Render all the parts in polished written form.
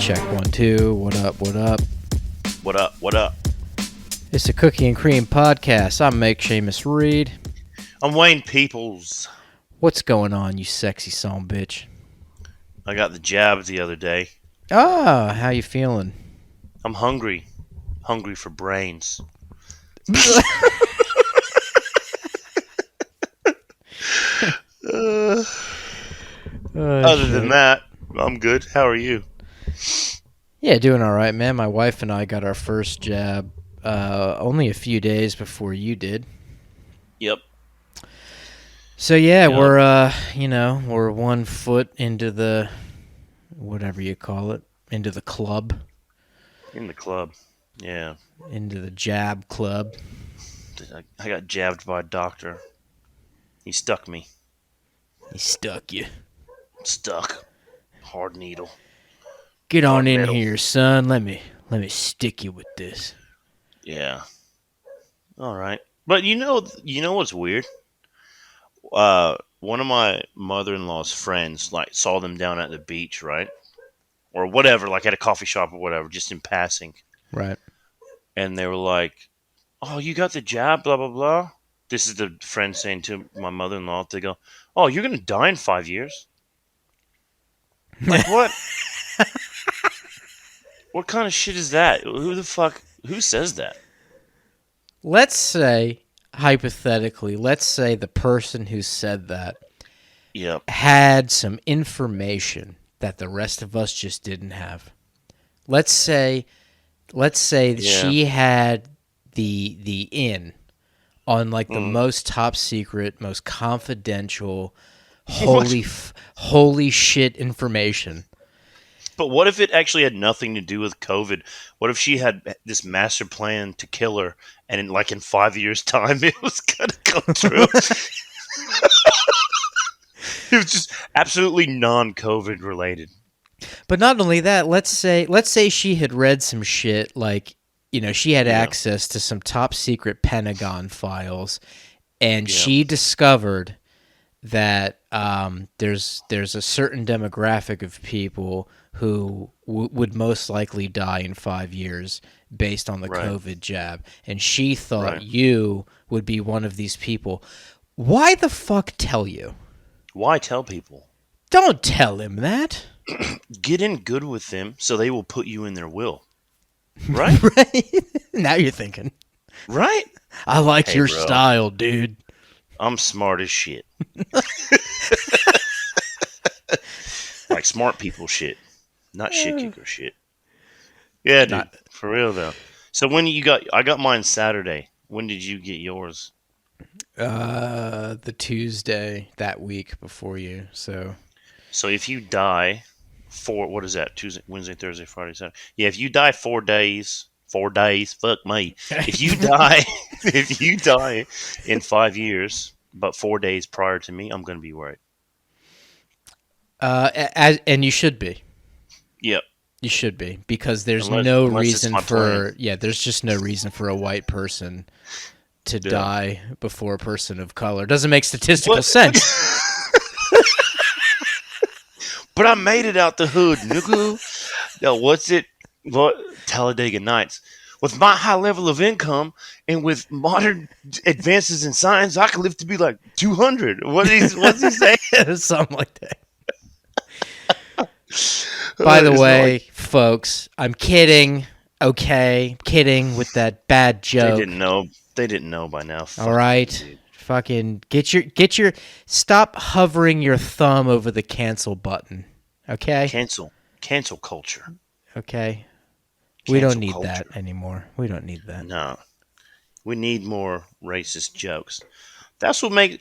Check 1, 2. What up? What up? What up? What up? It's the Cookie and Cream Podcast. I'm Make Seamus Reed. I'm Wayne Peoples. What's going on, you sexy son bitch? I got the jab the other day. Ah, how you feeling? I'm hungry. Hungry for brains. Other than that, I'm good. How are you? Yeah, doing all right, man. My wife and I got our first jab only a few days before you did. Yep. So yeah, we're we're 1 foot into the whatever you call it, into the club. In the club. Yeah. Into the jab club. I got jabbed by a doctor. He stuck me. He stuck you. Stuck. Hard needle. Get on in metal. here, son. Let me stick you with this. Yeah. All right. But you know what's weird? One of my mother-in-law's friends saw them down at the beach, right? Or whatever, like at a coffee shop or whatever, just in passing. Right. And they were like, "Oh, you got the jab, blah, blah, blah." This is the friend saying to my mother-in-law. They go, "Oh, you're going to die in 5 years?" Like, what? What kind of shit is that? Who says that? Let's say, hypothetically, the person who said that had some information that the rest of us just didn't have. Let's say she had the in on like the most top secret, most confidential, holy shit information. But what if it actually had nothing to do with COVID? What if she had this master plan to kill her, and in 5 years' time, it was going to come true? It was just absolutely non-COVID related. But not only that, let's say she had read some shit, she had access to some top secret Pentagon files, and she discovered that there's a certain demographic of people who would most likely die in 5 years based on the COVID jab, and she thought you would be one of these people. Why the fuck tell you? Why tell people? Don't tell him that. Get in good with them so they will put you in their will. Right? Right? Now you're thinking. Right? I like your style, dude. I'm smart as shit. Like smart people shit. Not shit kicker shit. Yeah, dude. For real, though. So when I got mine Saturday. When did you get yours? The Tuesday that week before you, so if you die what is that? Tuesday, Wednesday, Thursday, Friday, Saturday. Yeah, if you die 4 days, fuck me. If you die in 5 years, but 4 days prior to me, I'm going to be worried. And you should be. Yep. You should be, because there's unless there's just no reason for a white person to die before a person of color. Doesn't make statistical sense. But I made it out the hood, nigga. Yo, Talladega Nights. With my high level of income and with modern advances in science, I could live to be like 200. What's he saying? Something like that. By the way, folks, I'm kidding. Okay, kidding with that bad joke. They didn't know by now. All right. Dude. Fucking get your stop hovering your thumb over the cancel button. Okay? Cancel culture. Okay. We don't need that anymore. We don't need that. No. We need more racist jokes. That's what makes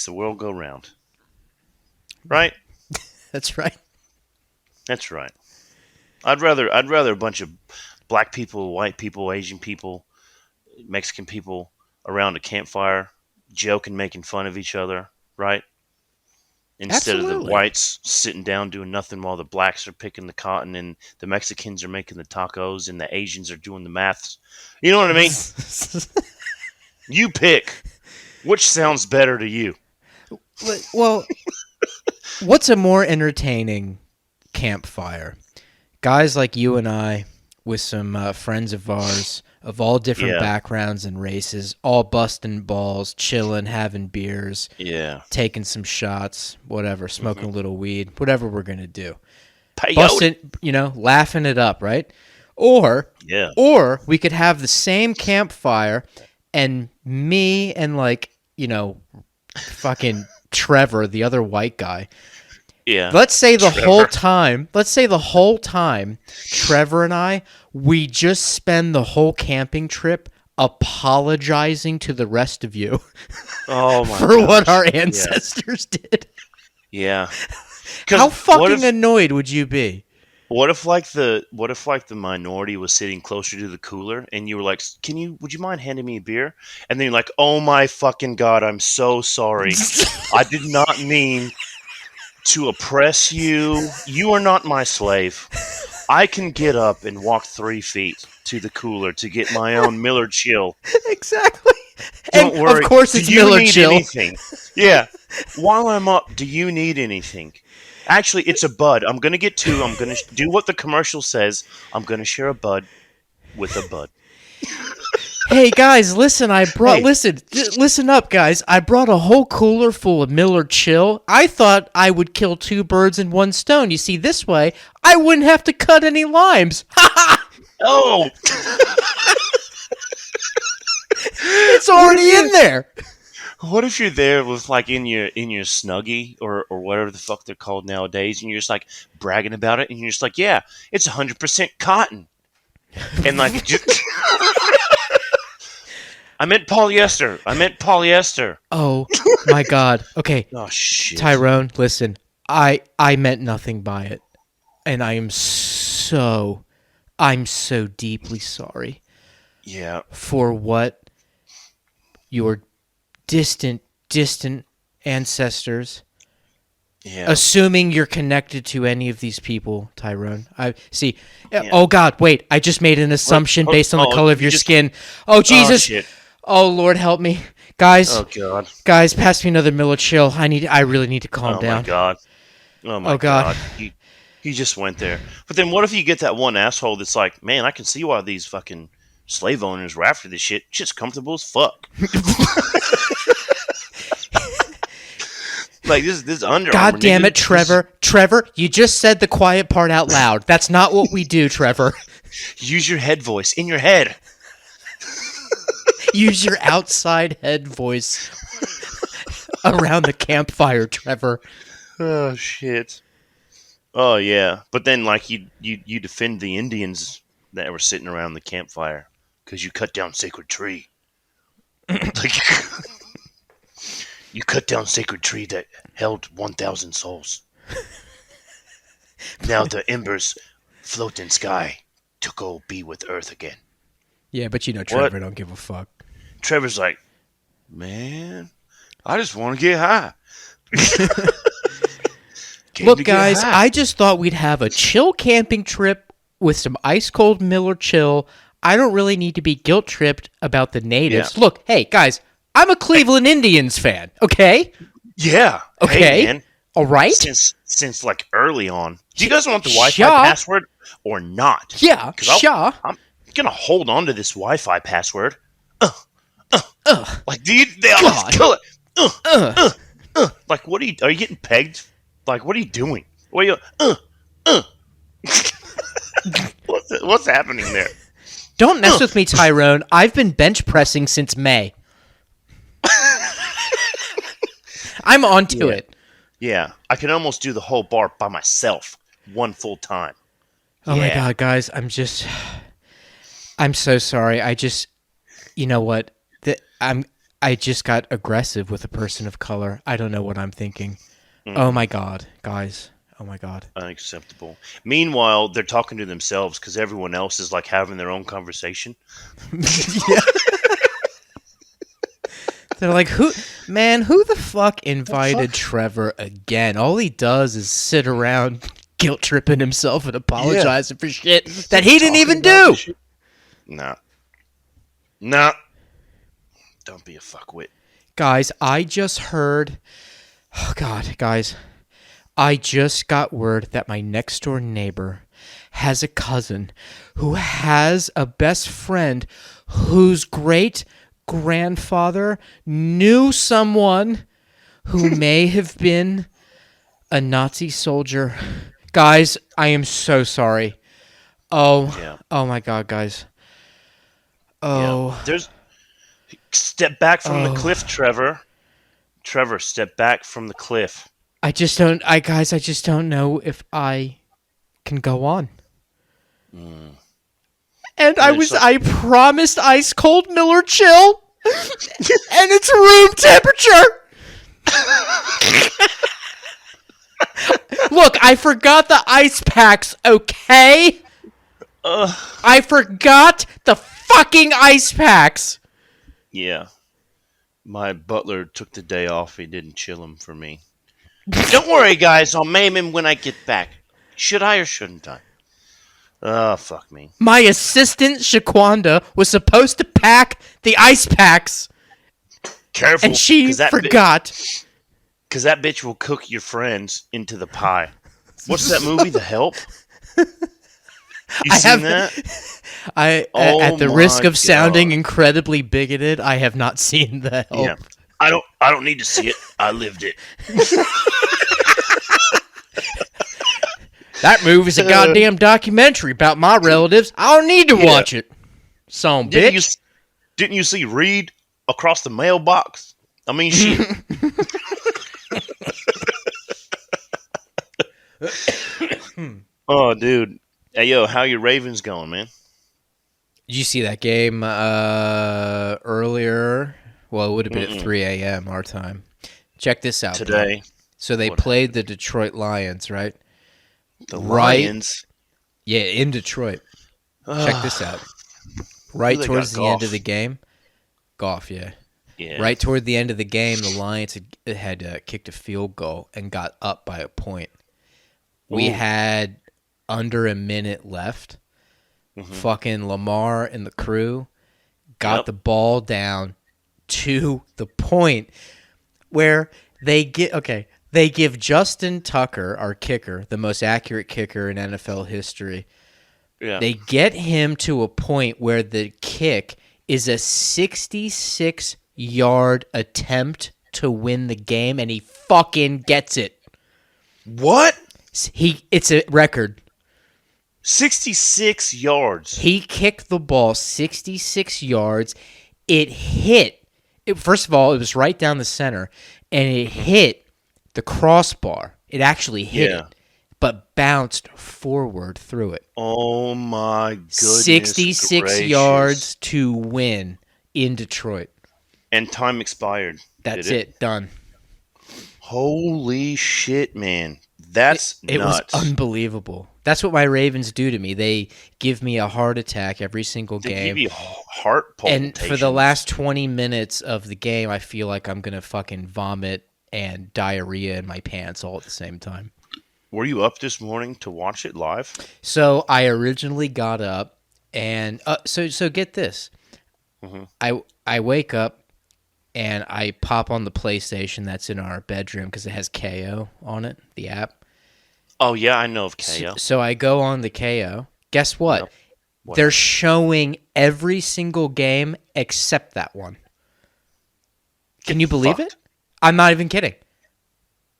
the world go round. Right? That's right. That's right. I'd rather a bunch of black people, white people, Asian people, Mexican people around a campfire joking, making fun of each other, right? Instead of the whites sitting down doing nothing while the blacks are picking the cotton and the Mexicans are making the tacos and the Asians are doing the maths. You know what I mean? You pick. Which sounds better to you? Well, what's a more entertaining campfire. Guys like you and I, with some friends of ours of all different Yeah. backgrounds and races, all busting balls, chilling, having beers, Yeah. taking some shots, whatever, Mm-hmm. smoking a little weed, whatever we're gonna do. Peyote. Busting, laughing it up, right? Or, Yeah. or we could have the same campfire, and me and fucking Trevor, the other white guy. Yeah. Let's say the whole Trevor. time, Trevor and I, we just spend the whole camping trip apologizing to the rest of you Oh my for what gosh. our Yeah. ancestors did. Yeah. How Because fucking annoyed would you be? what if like the minority was sitting closer to the cooler and you were like, would you mind handing me a beer? And then you're like, oh my fucking god, I'm so sorry. I did not mean to oppress you. You are not my slave. I can get up and walk 3 feet to the cooler to get my own Miller Chill. Exactly. And Don't of worry. course Do it's you Miller need Chill. anything? Yeah. While I'm up, do you need anything? Actually, it's a bud. I'm going to get two. I'm going to do what the commercial says. I'm going to share a bud with a bud. Hey guys, listen, Hey, listen up guys. I brought a whole cooler full of Miller Chill. I thought I would kill two birds in one stone. You see, this way I wouldn't have to cut any limes. oh, It's what if already in there. what if you're there with like in your snuggie or whatever the fuck they're called nowadays, and you're just like bragging about it, and you're just like, yeah, it's 100% cotton, and like just, I meant polyester. I meant polyester. Oh my god. Okay, Oh shit. Tyrone, listen. I meant nothing by it. And I'm so deeply sorry Yeah, for what your distant ancestors, yeah, assuming you're connected to any of these people, Tyrone. I see. yeah. Oh God, wait! I just made an What? assumption Oh, based on the oh, color of you your just. skin. Oh Oh Jesus! shit. Oh Lord, help me, guys! Oh god. Pass me another Miller Chill. I really need to calm Oh my down. god. Oh my Oh God. god. He just went there. But then what if you get that one asshole that's like, man, I can see why these fucking slave owners were after this shit. Shit's comfortable as fuck. Like this Under Armour God damn nigga. it, Trevor! Trevor, you just said the quiet part out loud. That's not what we do, Trevor. Use your head voice in your head. Use your outside head voice around the campfire, Trevor. Oh shit. Oh yeah. But then like you defend the Indians that were sitting around the campfire because you cut down sacred tree. Like you cut down sacred tree that held 1,000 souls. Now the embers float in sky to go be with Earth again. Yeah, but What? Trevor don't give a fuck. Trevor's like, man, I just want to get high. Came Look, to get guys, high. I just thought we'd have a chill camping trip with some ice cold Miller Chill. I don't really need to be guilt tripped about the Yeah. natives. Look, hey, guys, I'm a Cleveland Indians fan, okay? Yeah. Okay? Hey, man. All right? Since like early on, do you guys want the Wi-Fi Sure. password or not? Yeah, 'Cause sure. I'm gonna hold on to this Wi-Fi password. Like, they God. always kill it. Uh, Like, what are you getting pegged? Like, what are you doing? What are you? What's happening there? don't mess with me, Tyrone. I've been bench pressing since May. I'm onto Yeah. it. Yeah, I can almost do the whole bar by myself, one full time. Oh my Yeah. God, guys, I'm so sorry. You know what? I just got aggressive with a person of color. I don't know what I'm thinking. Oh my God, guys. Oh my God. Unacceptable. Meanwhile, they're talking to themselves because everyone else is like having their own conversation. Yeah. They're like, who the fuck invited Trevor again? All he does is sit around guilt tripping himself and apologizing for shit that he didn't even do. Nah. Nah. Don't be a fuckwit. Guys, I just heard. Oh God, guys, I just got word that my next door neighbor has a cousin who has a best friend whose great grandfather knew someone who may have been a Nazi soldier. Guys, I am so sorry. Oh, Yeah. oh my God, guys. Yeah. Oh, There's step back from the cliff, oh. Trevor. Trevor, step back from the cliff. I just don't know if I can go on. Mm. And And it's like, I promised ice cold Miller Chill, and it's room temperature. Look, I forgot the ice packs, okay? I forgot the fucking ice packs. yeah. My butler took the day off. He didn't chill him for me. Don't worry, guys. I'll maim him when I get back. Should I or shouldn't I? Oh, fuck me. My assistant, Shaquanda, was supposed to pack the ice packs, Careful, and she forgot. Because that bitch will cook your friends into the pie. What's that movie, The Help? You seen that? At Oh the risk my of sounding God. incredibly bigoted, I have not seen The Help. Yeah. I don't need to see it. I lived it. That movie's a goddamn documentary about my relatives. I don't need to watch it. Son Didn't you bitch. didn't you see Reed across the mailbox? I mean, shit. Oh, dude. Hey, yo, how your Ravens going, man? Did you see that game earlier? Well, it would have been at Mm-mm. 3 a.m. our time. Check this out, bro. Today, So they what played happened? the Detroit Lions, right? The Right. Lions. Yeah, in Detroit. Check this out. Who Right they towards got? the end of Golf. the game. Golf, yeah. Yeah. Right toward the end of the game, the Lions had kicked a field goal and got up by a point. We Ooh. had under a minute left. Fucking Lamar and the crew got Yep. the ball down to the point where they give Justin Tucker, our kicker, the most accurate kicker in NFL history. Yeah. They get him to a point where the kick is a 66-yard attempt to win the game, and he fucking gets it. What? It's a record. 66 yards. He kicked the ball 66 yards. It hit. First of all, it was right down the center, and it hit the crossbar. It actually hit Yeah. it, but bounced forward through it. Oh my goodness 66 gracious. yards to win in Detroit. And time expired. That's Did it. Done. Holy shit, man. That's It was nuts. unbelievable. That's what my Ravens do to me. They give me a heart attack every single They game. give you heart And palpitations. for the last 20 minutes of the game, I feel like I'm going to fucking vomit and diarrhea in my pants all at the same time. Were you up this morning to watch it live? So I originally got up and so get this. I wake up and I pop on the PlayStation that's in our bedroom because it has KO on it, the app. Oh yeah, I know of KO. So I go on the KO. Guess what? Yep. What? They're showing every single game except that one. Can you believe fucked. it? I'm not even kidding.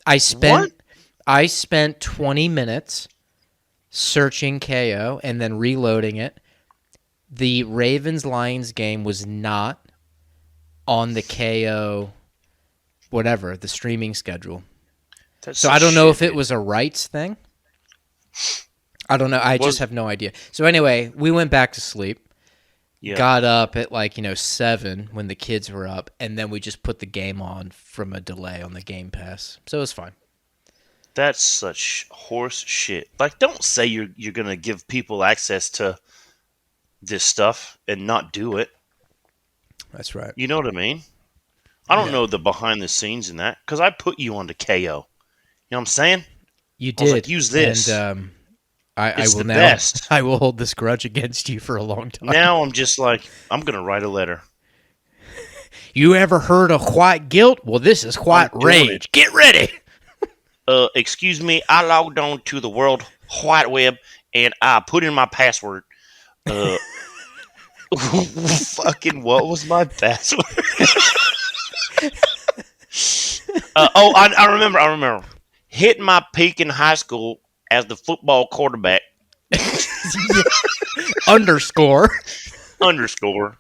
I spent What? 20 minutes searching KO and then reloading it. The Ravens-Lions game was not on the KO whatever, the streaming schedule. That's So some I don't know shit, if it dude. was a rights thing. I don't know. I Was- just have no idea. So anyway, we went back to sleep. Yeah. Got up at 7 when the kids were up, and then we just put the game on from a delay on the Game Pass. So it was fine. That's such horse shit. Like, don't say you're gonna give people access to this stuff and not do it. That's right. You know what I mean? I don't Yeah. know the behind the scenes in that because I put you onto KO. You know what I'm saying? You I was did. like, use this. And I It's will the now. best. I will hold this grudge against you for a long time. Now I'm just like, I'm gonna write a letter. You ever heard of white guilt? Well, this is white I'm doing rage. Get ready. Excuse me, I logged on to the World Wide Web and I put in my password. Uh, fucking, what was my password? I remember. I remember. Hit my peak in high school as the football quarterback. Yeah. Underscore. Underscore.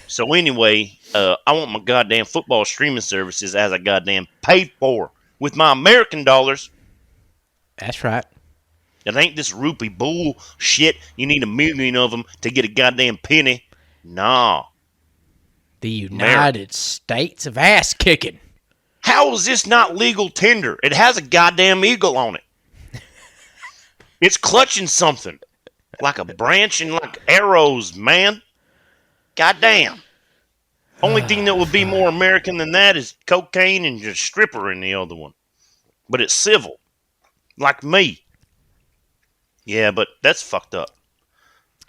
So anyway, I want my goddamn football streaming services as I goddamn paid for with my American dollars. That's right. It ain't this rupee bullshit. You need 1,000,000 of them to get a goddamn penny. Nah, The America. United States of ass kicking. How is this not legal tender? It has a goddamn eagle on it. It's clutching something like a branch and like arrows, man. Goddamn. Only thing that would be more American than that is cocaine and just stripper in the other one. But it's civil, like me. Yeah, but that's fucked up.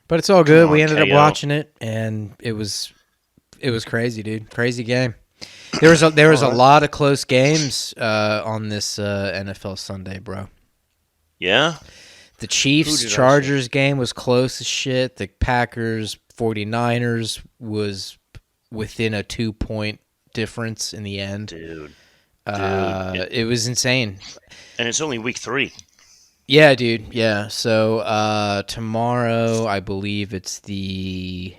But it's all Come good. We on, ended up KO. watching it, and it was crazy, dude. Crazy game. There was a lot of close games on this NFL Sunday, bro. Yeah? The Who Chiefs did I see? Chargers game was close as shit. The Packers 49ers was within a 2-point difference in the end. Dude. It was insane. And it's only week 3. Yeah, dude. Yeah. So tomorrow, I believe it's the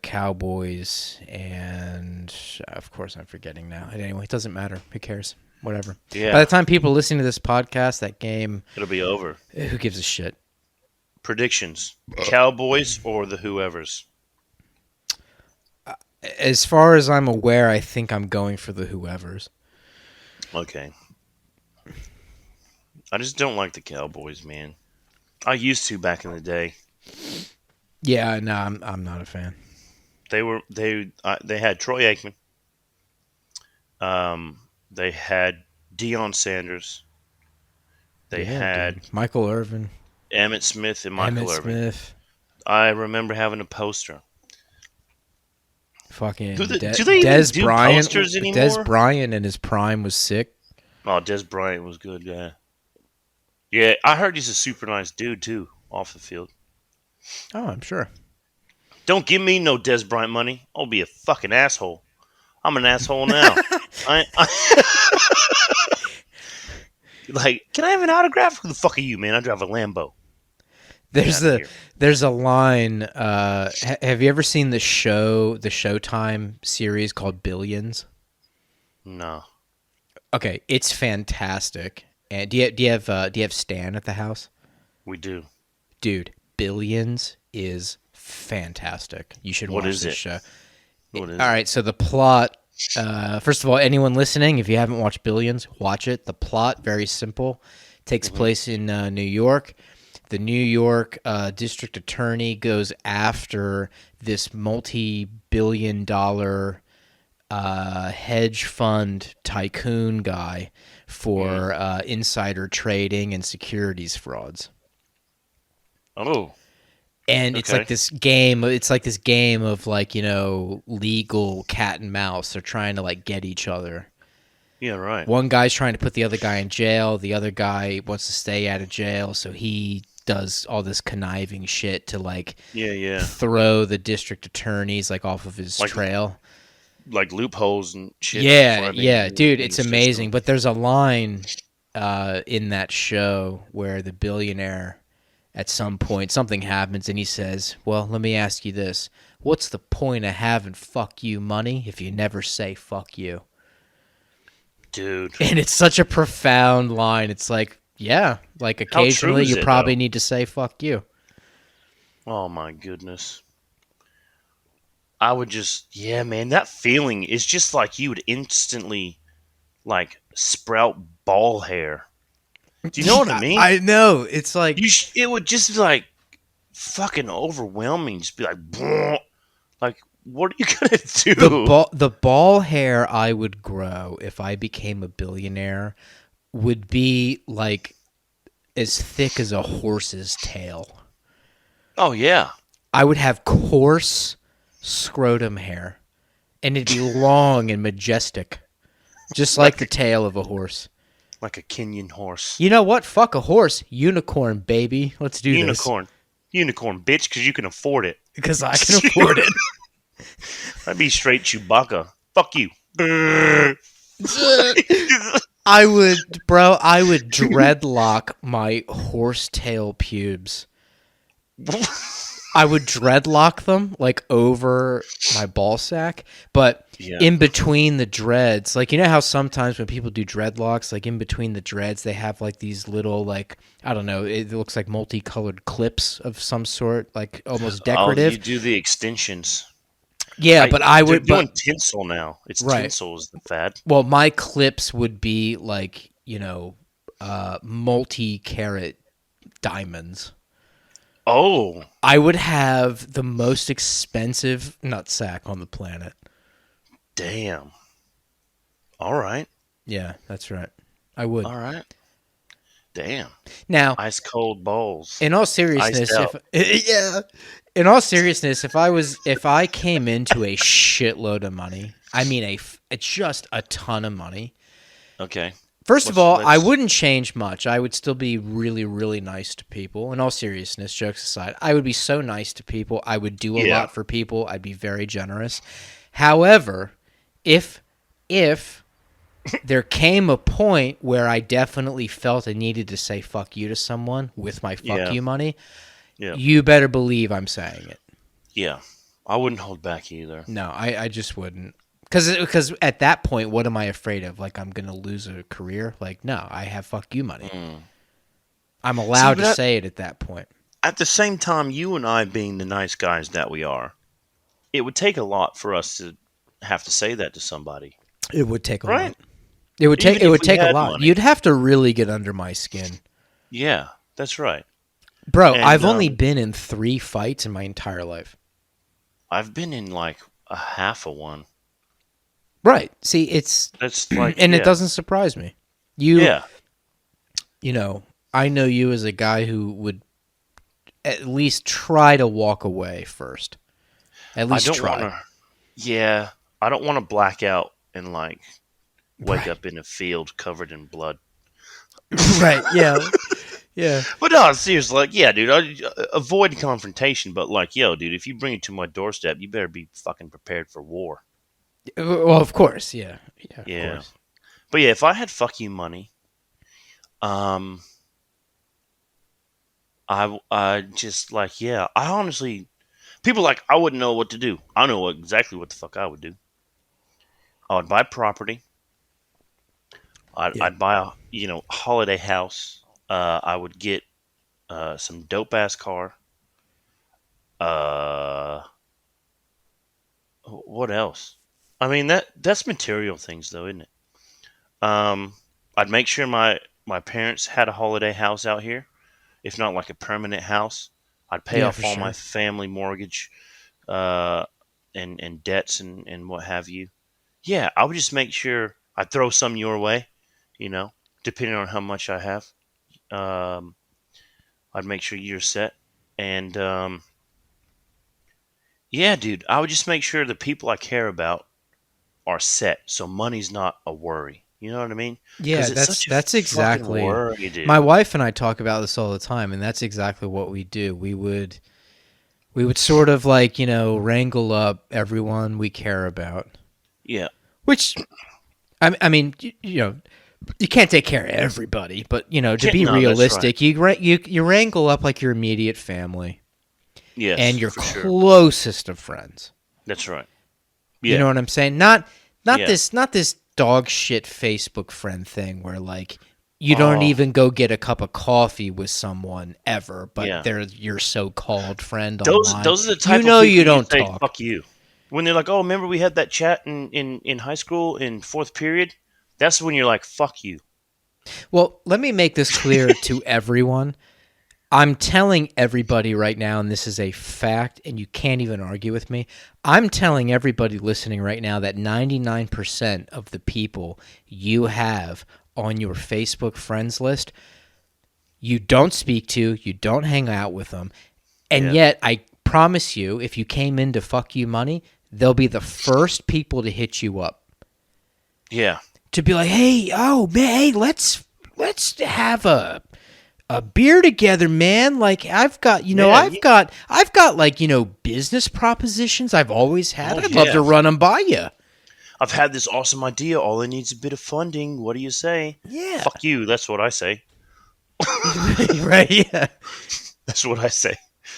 Cowboys, and of course, I'm forgetting now. Anyway, it doesn't matter. Who cares? Whatever. Yeah. By the time people listening to this podcast, that game, It'll be over. who gives a shit? Predictions. Cowboys or the whoever's? As far as I'm aware, I think I'm going for the whoever's. Okay. I just don't like the Cowboys, man. I used to back in the day. Yeah, no, I'm not a fan. They had Troy Aikman. They had Deion Sanders. They Yeah, had dude. Michael Irvin, Emmitt Smith and Michael Emmitt Irvin. Smith, I remember having a poster. fucking Do they Des even do Bryant. posters Des anymore? Bryant in his prime was sick. Oh, Des Bryant was good, yeah. Yeah, I heard he's a super nice dude too, off the field. Oh, I'm sure. Don't give me no Des Bryant money. I'll be a fucking asshole. I'm an asshole now. Like, can I have an autograph? Who the fuck are you, man? I drive a Lambo. There's a line. Have you ever seen the Showtime series called Billions? No. Okay, it's fantastic. And do you have Stan at the house? We do. Dude, Billions is fantastic. You should What watch is this it? show. What is All right, so the plot. First of all, anyone listening, if you haven't watched Billions, watch it. The plot, very simple, takes place in New York. The New York district attorney goes after this multi-billion-dollar hedge fund tycoon guy for insider trading and securities frauds. Oh. And it's Okay. like this game. It's like this game of legal cat and mouse. They're trying to get each other. Yeah, right. One guy's trying to put the other guy in jail. The other guy wants to stay out of jail, so he does all this conniving shit to Yeah. throw the district attorneys off of his Like- trail. Like loopholes and shit. Yeah, flooding yeah, in- dude, in it's the system. amazing. But there's a line in that show where the billionaire, at some point, something happens, and he says, "Well, let me ask you this: what's the point of having fuck you money if you never say fuck you?" Dude. And it's such a profound line. It's occasionally is you it, probably though? need to say fuck you. Oh my goodness. I would just, yeah, man, that feeling is just like you would instantly sprout ball hair. Do you know what I mean? I know. It's It would just be fucking overwhelming. Just be "Bleh." What are you gonna do? the ball hair I would grow if I became a billionaire would be as thick as a horse's tail. Oh yeah, I would have coarse scrotum hair and it'd be long and majestic, just like the tail of a horse. Like a Kenyan horse. You know what? Fuck a horse. Unicorn, baby. Let's do this. Unicorn, bitch, because you can afford it. Because I can afford it. I'd be straight Chewbacca. Fuck you. I would dreadlock my horsetail pubes. I would dreadlock them like over my ball sack, but in between the dreads, like, you know how sometimes when people do dreadlocks, like in between the dreads, they have like these little, like, I don't know, it looks like multicolored clips of some sort, like almost decorative. Oh, you do the extensions. Yeah, but I would. They're doing tinsel now. It's right. Tinsel is the fad. Well, my clips would be like, multi-carat diamonds. Oh. I would have the most expensive nutsack on the planet. Damn. All right. Yeah, that's right. I would. All right. Damn. Now, ice cold balls. In all seriousness, if I came into a shitload of money, I mean just a ton of money. Okay. First of all, I wouldn't change much. I would still be really, really nice to people. In all seriousness, jokes aside, I would be so nice to people. I would do a lot for people. I'd be very generous. However, if there came a point where I definitely felt I needed to say fuck you to someone with my fuck you money, you better believe I'm saying it. Yeah. I wouldn't hold back either. No, I just wouldn't. Because at that point, what am I afraid of? Like, I'm going to lose a career? Like, no, I have fuck you money. I'm allowed to say it at that point. At the same time, you and I being the nice guys that we are, it would take a lot for us to have to say that to somebody. It would take a lot. It would take a lot. Money. You'd have to really get under my skin. Yeah, that's right. Bro, I've only been in 3 fights in my entire life. I've been in like a half of one. Right. See, that's like, and it doesn't surprise me. I know you as a guy who would at least try to walk away first. At least try. I don't want to black out and like wake up in a field covered in blood. Right. Yeah. Yeah. But no, seriously, like, yeah, dude, avoid confrontation. But like, yo, dude, if you bring it to my doorstep, you better be fucking prepared for war. Well, of course, yeah. Of course. But yeah, if I had fuck you money, I just like, I honestly, people like, I wouldn't know what to do. I know exactly what the fuck I would do. I would buy property. I'd buy a holiday house. I would get some dope ass car. What else? I mean that's material things though, isn't it? I'd make sure my parents had a holiday house out here, if not like a permanent house. I'd pay off all my family mortgage, and debts and what have you. Yeah, I would just make sure I throw some your way, depending on how much I have. I'd make sure you're set, and dude, I would just make sure the people I care about are set, so money's not a worry. You know what I mean? Yeah, that's exactly. Worry, dude. My wife and I talk about this all the time, and that's exactly what we do. We would sort of like wrangle up everyone we care about. Yeah. Which, I mean, you can't take care of everybody, but to be realistic, right. you wrangle up like your immediate family. Yes, and your closest of friends. That's right. Yeah. You know what I'm saying? Not this dog shit Facebook friend thing where like you don't even go get a cup of coffee with someone ever, but they're your so-called friend online. Those are the type of people you don't say, talk. Fuck you. When they're like, oh, remember we had that chat in high school in 4th period? That's when you're like, fuck you. Well, let me make this clear to everyone. I'm telling everybody right now, and this is a fact, and you can't even argue with me. I'm telling everybody listening right now that 99% of the people you have on your Facebook friends list, you don't speak to, you don't hang out with them, and yet I promise you, if you came into fuck you money, they'll be the first people to hit you up. Yeah. To be like, hey, oh man, hey, let's have a beer together, man. Like I've got, I've got like, business propositions I've always had. Oh, I'd love to run them by you. I've had this awesome idea. All it needs is a bit of funding. What do you say? Yeah. Fuck you. That's what I say. Right, yeah. That's what I say.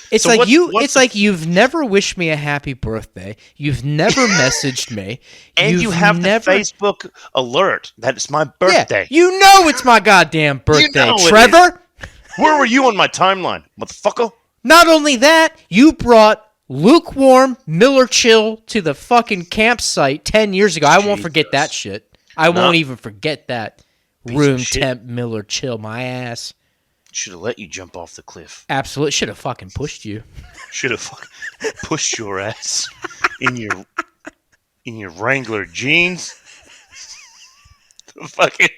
It's so like it's like you've never wished me a happy birthday. You've never messaged me. And you have never... the Facebook alert that it's my birthday. Yeah, you know it's my goddamn birthday, Trevor. Where were you on my timeline, motherfucker? Not only that, you brought lukewarm Miller Chill to the fucking campsite 10 years ago. I won't forget that shit. I won't even forget that. Room temp Miller Chill, my ass. Should have let you jump off the cliff. Absolutely. Should have fucking pushed you. Should have fucking pushed your ass in your Wrangler jeans. The fucking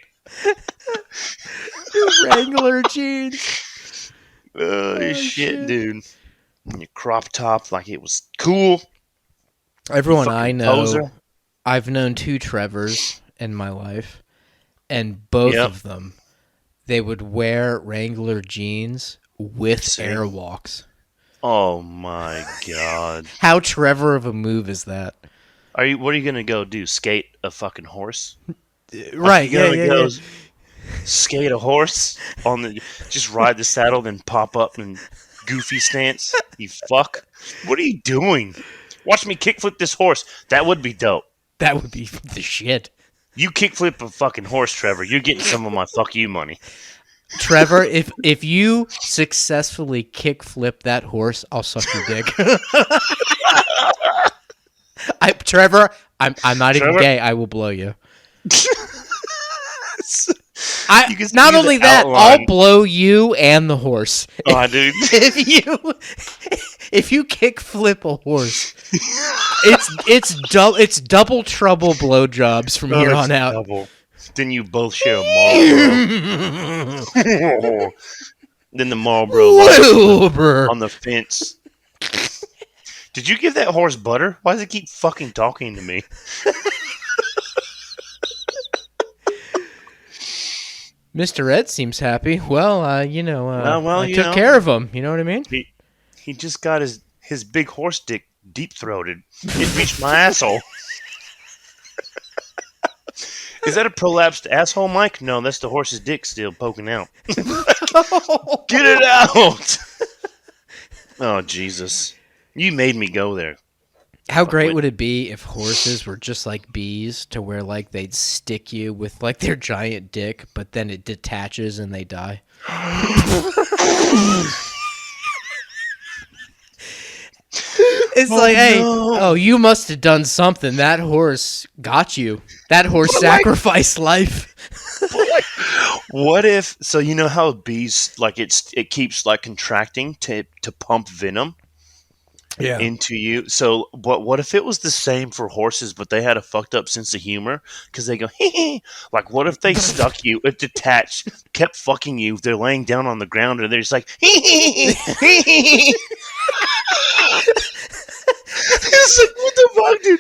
Wrangler jeans. Oh shit, dude. And your crop top like it was cool. Everyone I know, poser. I've known 2 Trevors in my life, and both of them, they would wear Wrangler jeans with airwalks. Oh my god! How Trevor of a move is that? What are you gonna go do? Skate a fucking horse? Right? Yeah. Skate a horse just ride the saddle, then pop up and goofy stance. You fuck! What are you doing? Watch me kickflip this horse. That would be dope. That would be the shit. You kickflip a fucking horse, Trevor. You're getting some of my fuck you money. Trevor, if you successfully kickflip that horse, I'll suck your dick. Trevor, I'm not even gay. I will blow you. Not only that, I'll blow you and the horse. Oh, dude. If you kickflip a horse, it's double trouble blowjobs from here on out. Double. Then you both share a Marlboro. Then the Marlboro on the fence. Did you give that horse butter? Why does it keep fucking talking to me? Mr. Ed seems happy. Well, I took care of him. You know what I mean? He just got his big horse dick deep-throated. It reached my asshole. Is that a prolapsed asshole, Mike? No, that's the horse's dick still poking out. Get it out! Oh, Jesus. You made me go there. How great would it be if horses were just like bees, to where like they'd stick you with like their giant dick, but then it detaches and they die? It's like, hey, you must have done something. That horse got you. That horse sacrificed life. What if? So you know how bees it keeps like contracting to pump venom. Yeah. Into you. So what if it was the same for horses, but they had a fucked up sense of humor? Because they go, hee. Like, what if they stuck you, it detached, kept fucking you, they're laying down on the ground, and they're just like, hee. It's like, what the fuck, dude?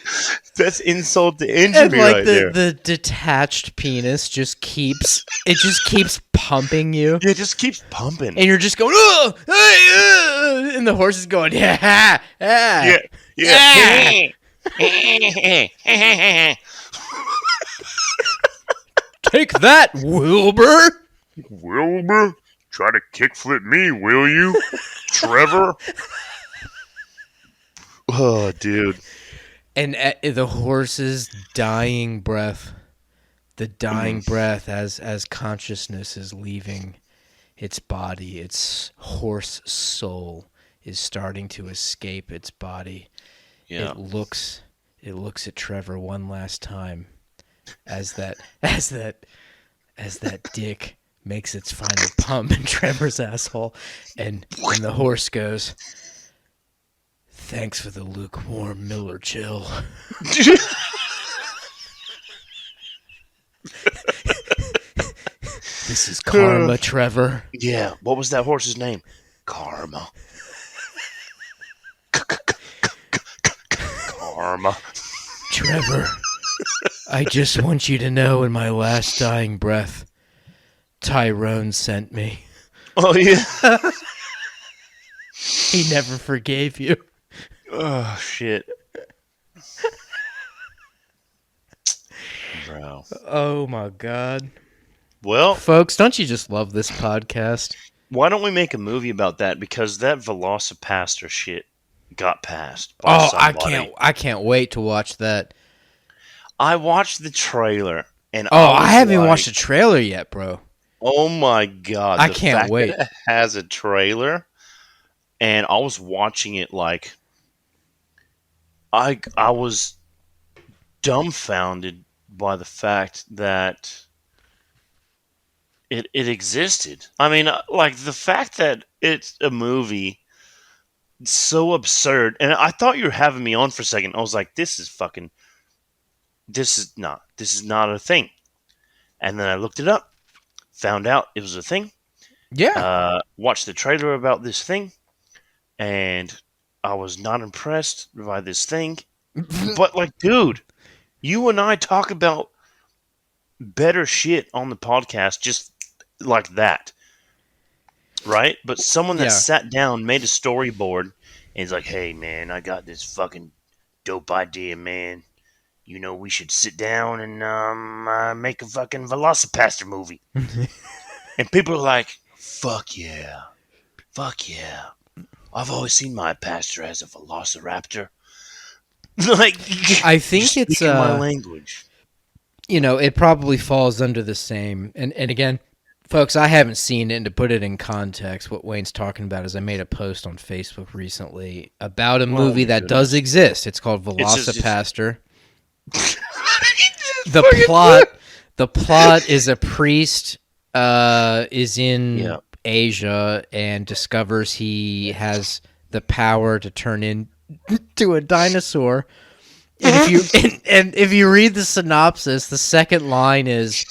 That's insult to injury, and like there. The detached penis just keeps pumping you. It just keeps pumping, and you're just going, and the horse is going, yeah. Take that, Wilbur. Wilbur, try to kickflip me, will you, Trevor? Oh, dude. And the horse's dying breath, as consciousness is leaving its body, its horse soul is starting to escape its body. Yeah. It looks at Trevor one last time as that dick makes its final pump in Trevor's asshole, and the horse goes, "Thanks for the lukewarm Miller Chill." This is karma, Trevor. Yeah. What was that horse's name? Karma. karma. Trevor, I just want you to know in my last dying breath, Tyrone sent me. Oh, yeah. He never forgave you. Oh, shit. Bro. Oh my god. Well, Folks, don't you just love this podcast? why don't we make a movie about that? Because that Velocipaster shit got passed by Oh, somebody. I can't wait to watch that. I watched the trailer and Oh, I I was haven't even like, watched the trailer yet, bro. oh my God. I The can't fact that wait. it has a trailer, and I was watching it like, I was dumbfounded by the fact that it existed. I mean, like the fact that it's a movie so absurd. And I thought you were having me on for a second. I was like, this is not a thing. And then I looked it up, found out it was a thing. Yeah. Watched the trailer about this thing, and I was not impressed by this thing. But like, dude, you and I talk about better shit on the podcast just like that, right? But someone that Yeah. sat down, made a storyboard, and is like, "Hey, man, I got this fucking dope idea, man. You know, we should sit down and make a fucking Velocipaster movie." And people are like, "Fuck yeah, fuck yeah! I've always seen my pastor as a Velociraptor." Like, I you're think it's speaking my language. it probably falls under the same. And again, folks, I haven't seen it, and to put it in context, what Wayne's talking about is I made a post on Facebook recently about a movie that does exist. It's called Velocipaster. The plot is a priest is in Asia and discovers he has the power to turn into a dinosaur. And if you read the synopsis, the second line is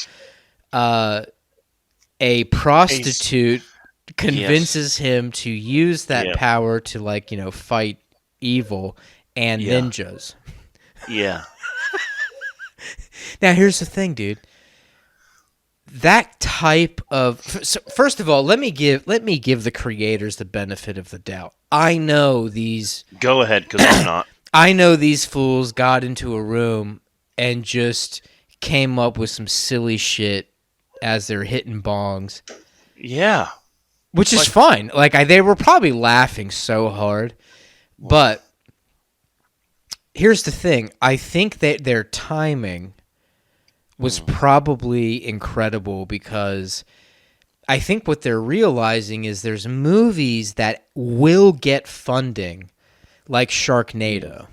a prostitute convinces him to use that power to fight evil and ninjas. Yeah. Now here's the thing, dude. That type of first of all, let me give the creators the benefit of the doubt. I know these. Go ahead, because I'm not. I know these fools got into a room and just came up with some silly shit as they're hitting bongs. Yeah. Which is fine. Like they were probably laughing so hard. But here's the thing. I think that their timing was probably incredible because I think what they're realizing is there's movies that will get funding like Sharknado.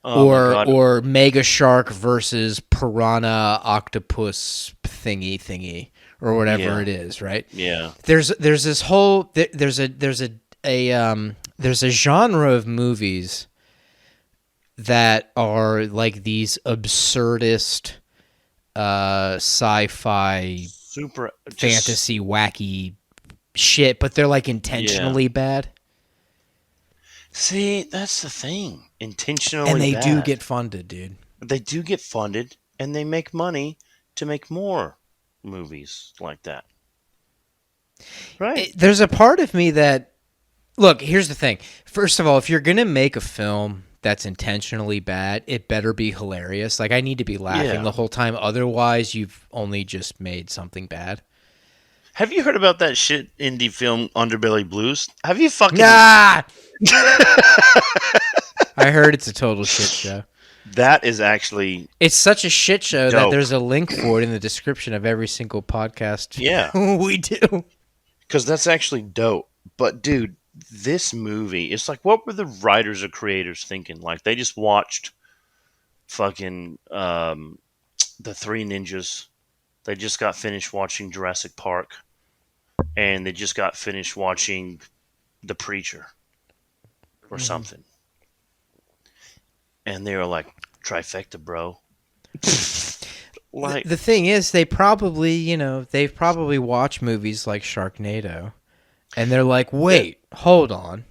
Or Mega Shark versus Piranha Octopus thingy or whatever it is, right? Yeah. There's this whole there's a genre of movies that are like these absurdist sci-fi super fantasy wacky shit, but they're like intentionally bad. See, that's the thing. Intentionally and they bad. do get funded, dude. They do get funded, and they make money to make more movies like that. Right. There's a part of me that, look, here's the thing. First of all, if you're going to make a film that's intentionally bad, it better be hilarious. Like, I need to be laughing the whole time. Otherwise, you've only just made something bad. Have you heard about that shit indie film Underbelly Blues? Have you fucking... Nah! I heard it's a total shit show. That is actually... It's such a shit show dope. that there's a link for it in the description of every single podcast we do. Because that's actually dope. But, dude, this movie, it's like, what were the writers or creators thinking? Like, they just watched fucking The Three Ninjas. They just got finished watching Jurassic Park. And they just got finished watching The Preacher. Or something. And they were like, trifecta, bro. Like, the thing is, they've probably watched movies like Sharknado, and they're like, wait, hold on.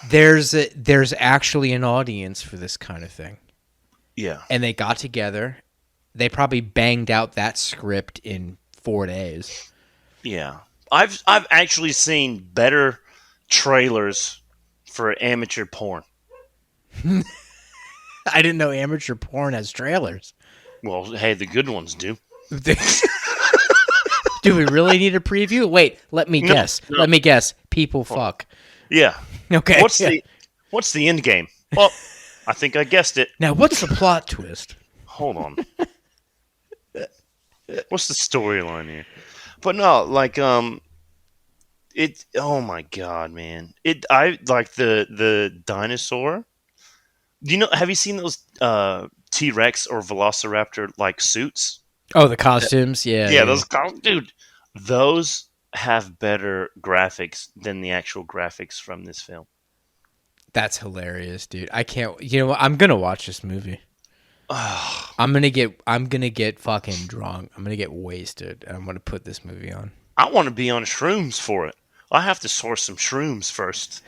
there's actually an audience for this kind of thing, Yeah, and they got together. They probably banged out that script in 4 days. yeah. I've actually seen better trailers for amateur porn. I didn't know amateur porn has trailers. Well, hey, the good ones do. Do we really need a preview? Wait, let me No, guess. no. Let me guess. People Hold on. fuck. Yeah. Okay. What's Yeah. the end game? Well, I think I guessed it. Now, what's the plot twist? Hold on. What's the storyline here? But no, like it. Oh my god, man! I like the dinosaur. Do you know? Have you seen those T Rex or Velociraptor like suits? Oh, the costumes. Yeah, Yeah, yeah. those dude. Those have better graphics than the actual graphics from this film. That's hilarious, dude. I can't. You know what? I'm gonna watch this movie. I'm gonna get fucking drunk. I'm gonna get wasted, and I'm gonna put this movie on. I want to be on shrooms for it. I have to source some shrooms first.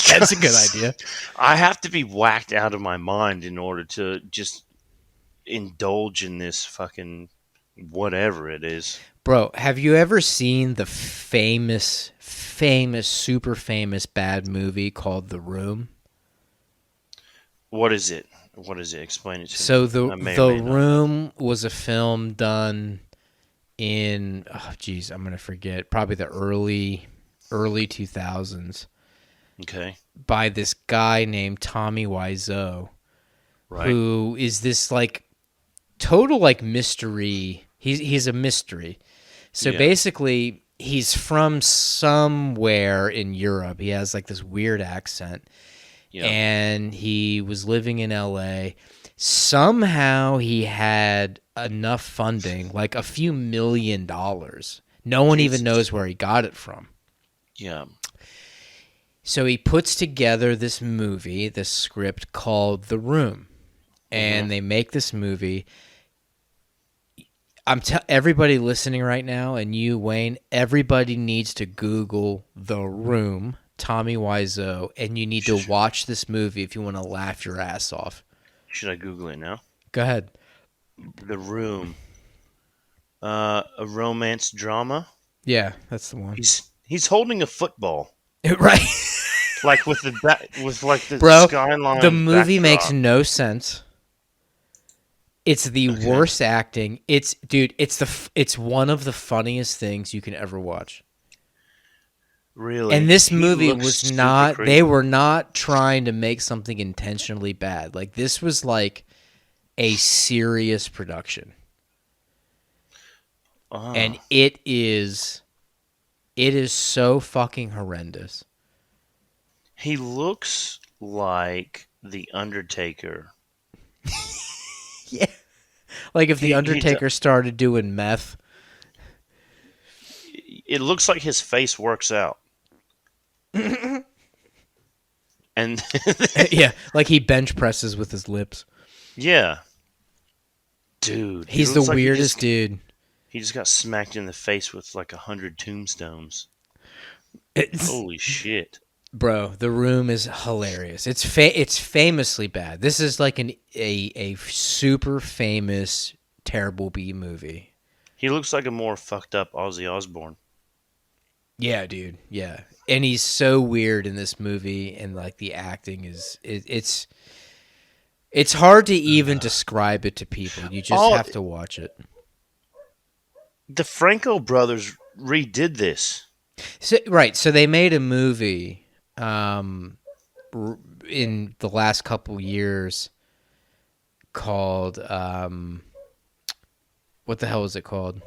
That's a good Because idea, I have to be whacked out of my mind in order to just indulge in this fucking whatever it is. bro. Have you ever seen the famous, super famous bad movie called The Room? What is it? What is it? Explain it to So me. the I may or the may not know. Room was a film done in I'm gonna forget, probably the early 2000s, Okay. by this guy named Tommy Wiseau, Right. who is this like total like mystery. He's a mystery. So Yeah. basically, he's from somewhere in Europe. He has like this weird accent, Yeah. and he was living in LA. Somehow he had enough funding, like a few $1 million. No one even Jesus. knows where he got it from. Yeah. So he puts together this movie, this script called The Room, Hmm. and they make this movie. Everybody listening right now, and you, Wayne, everybody needs to Google The Room, Tommy Wiseau, and you need to watch this movie if you want to laugh your ass off. Should I Google it now? Go ahead. The Room. A romance drama. Yeah, that's the one. He's holding a football, Right. like with with like the Bro, the skyline movie makes backdrop. no sense. It's the Okay. worst acting. It's one of the funniest things you can ever watch. And Really, this he movie looks was super not, they creepy. were not trying to make something intentionally bad. Like, this was like a serious production. And Oh, it is so fucking horrendous. he looks like the Undertaker. Yeah. Like if the He Undertaker started doing meth. it looks like his face works out, and Yeah, like he bench presses with his lips. yeah, dude, he He's the looks like weirdest dude. he just got smacked in the face with like 100 tombstones. It's, Holy shit! bro, The Room is hilarious. It's famously bad. This is like a super famous terrible B movie. He looks like a more fucked up Ozzy Osbourne. Yeah, dude. Yeah. And he's so weird in this movie, and like the acting it's hard to even describe it to people. You just Oh, have to watch it. the Franco brothers redid this. So, right. So they made a movie um, in the last couple years called what the hell was it called?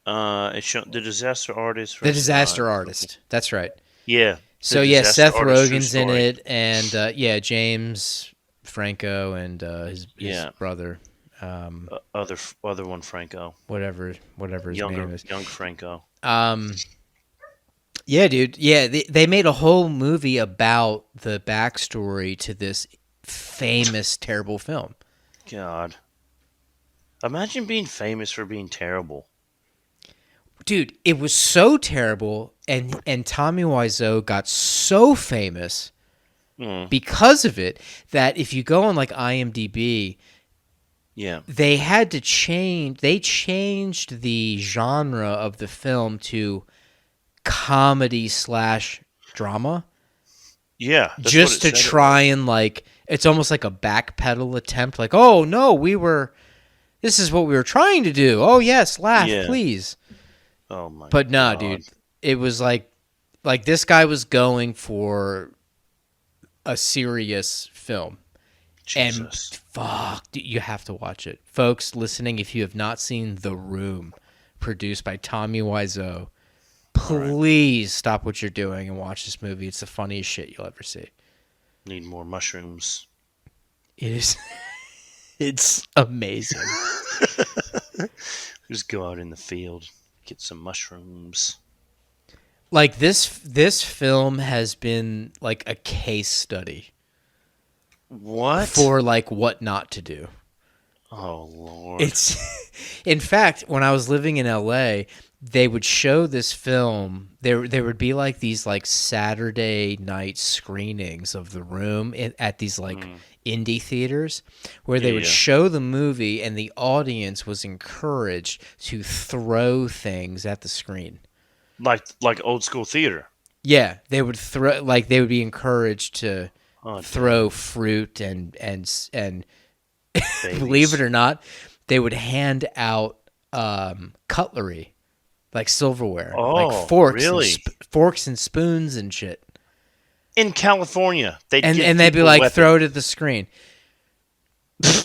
It showed the Disaster Artist. The Disaster Artist. That's right. Yeah, the So yeah, Disaster Seth Artist true Rogen's in story. it, and yeah, James Franco and his Yeah, brother, other one Franco, whatever his name is. young Franco. Um, yeah, dude. Yeah, they made a whole movie about the backstory to this famous terrible film. God, imagine being famous for being terrible. dude, it was so terrible, and Tommy Wiseau got so famous because of it that if you go on like IMDb, Yeah. they had to change. They changed the genre of the film to comedy slash drama, Yeah. That's what just it to said it try was. and like. It's almost like a backpedal attempt. Like, oh no, we were. This is what we were trying to do. Oh yes, laugh, Yeah. please. Oh my But nah, God. dude, it was like this guy was going for a serious film, and Jesus. fuck, dude, you have to watch it, folks. Listening, if you have not seen The Room, produced by Tommy Wiseau, All right. please stop what you're doing and watch this movie. It's the funniest shit you'll ever see. Need more mushrooms. It is. It's amazing. Just go out in the field, get some mushrooms. Like this film has been like a case study What? for like what not to do. Oh Lord. It's in fact, when I was living in LA, they would show this film. There would be like these like Saturday night screenings of The Room at these like indie theaters where they would Yeah. show the movie and the audience was encouraged to throw things at the screen. Like old school theater. Yeah, they would throw like they would be encouraged to Oh, throw fruit and babies. believe it or not, they would hand out cutlery, like silverware, like Oh, forks, really? forks and spoons and shit. In California, they'd give And they'd be people like, weapons. throw it at the screen.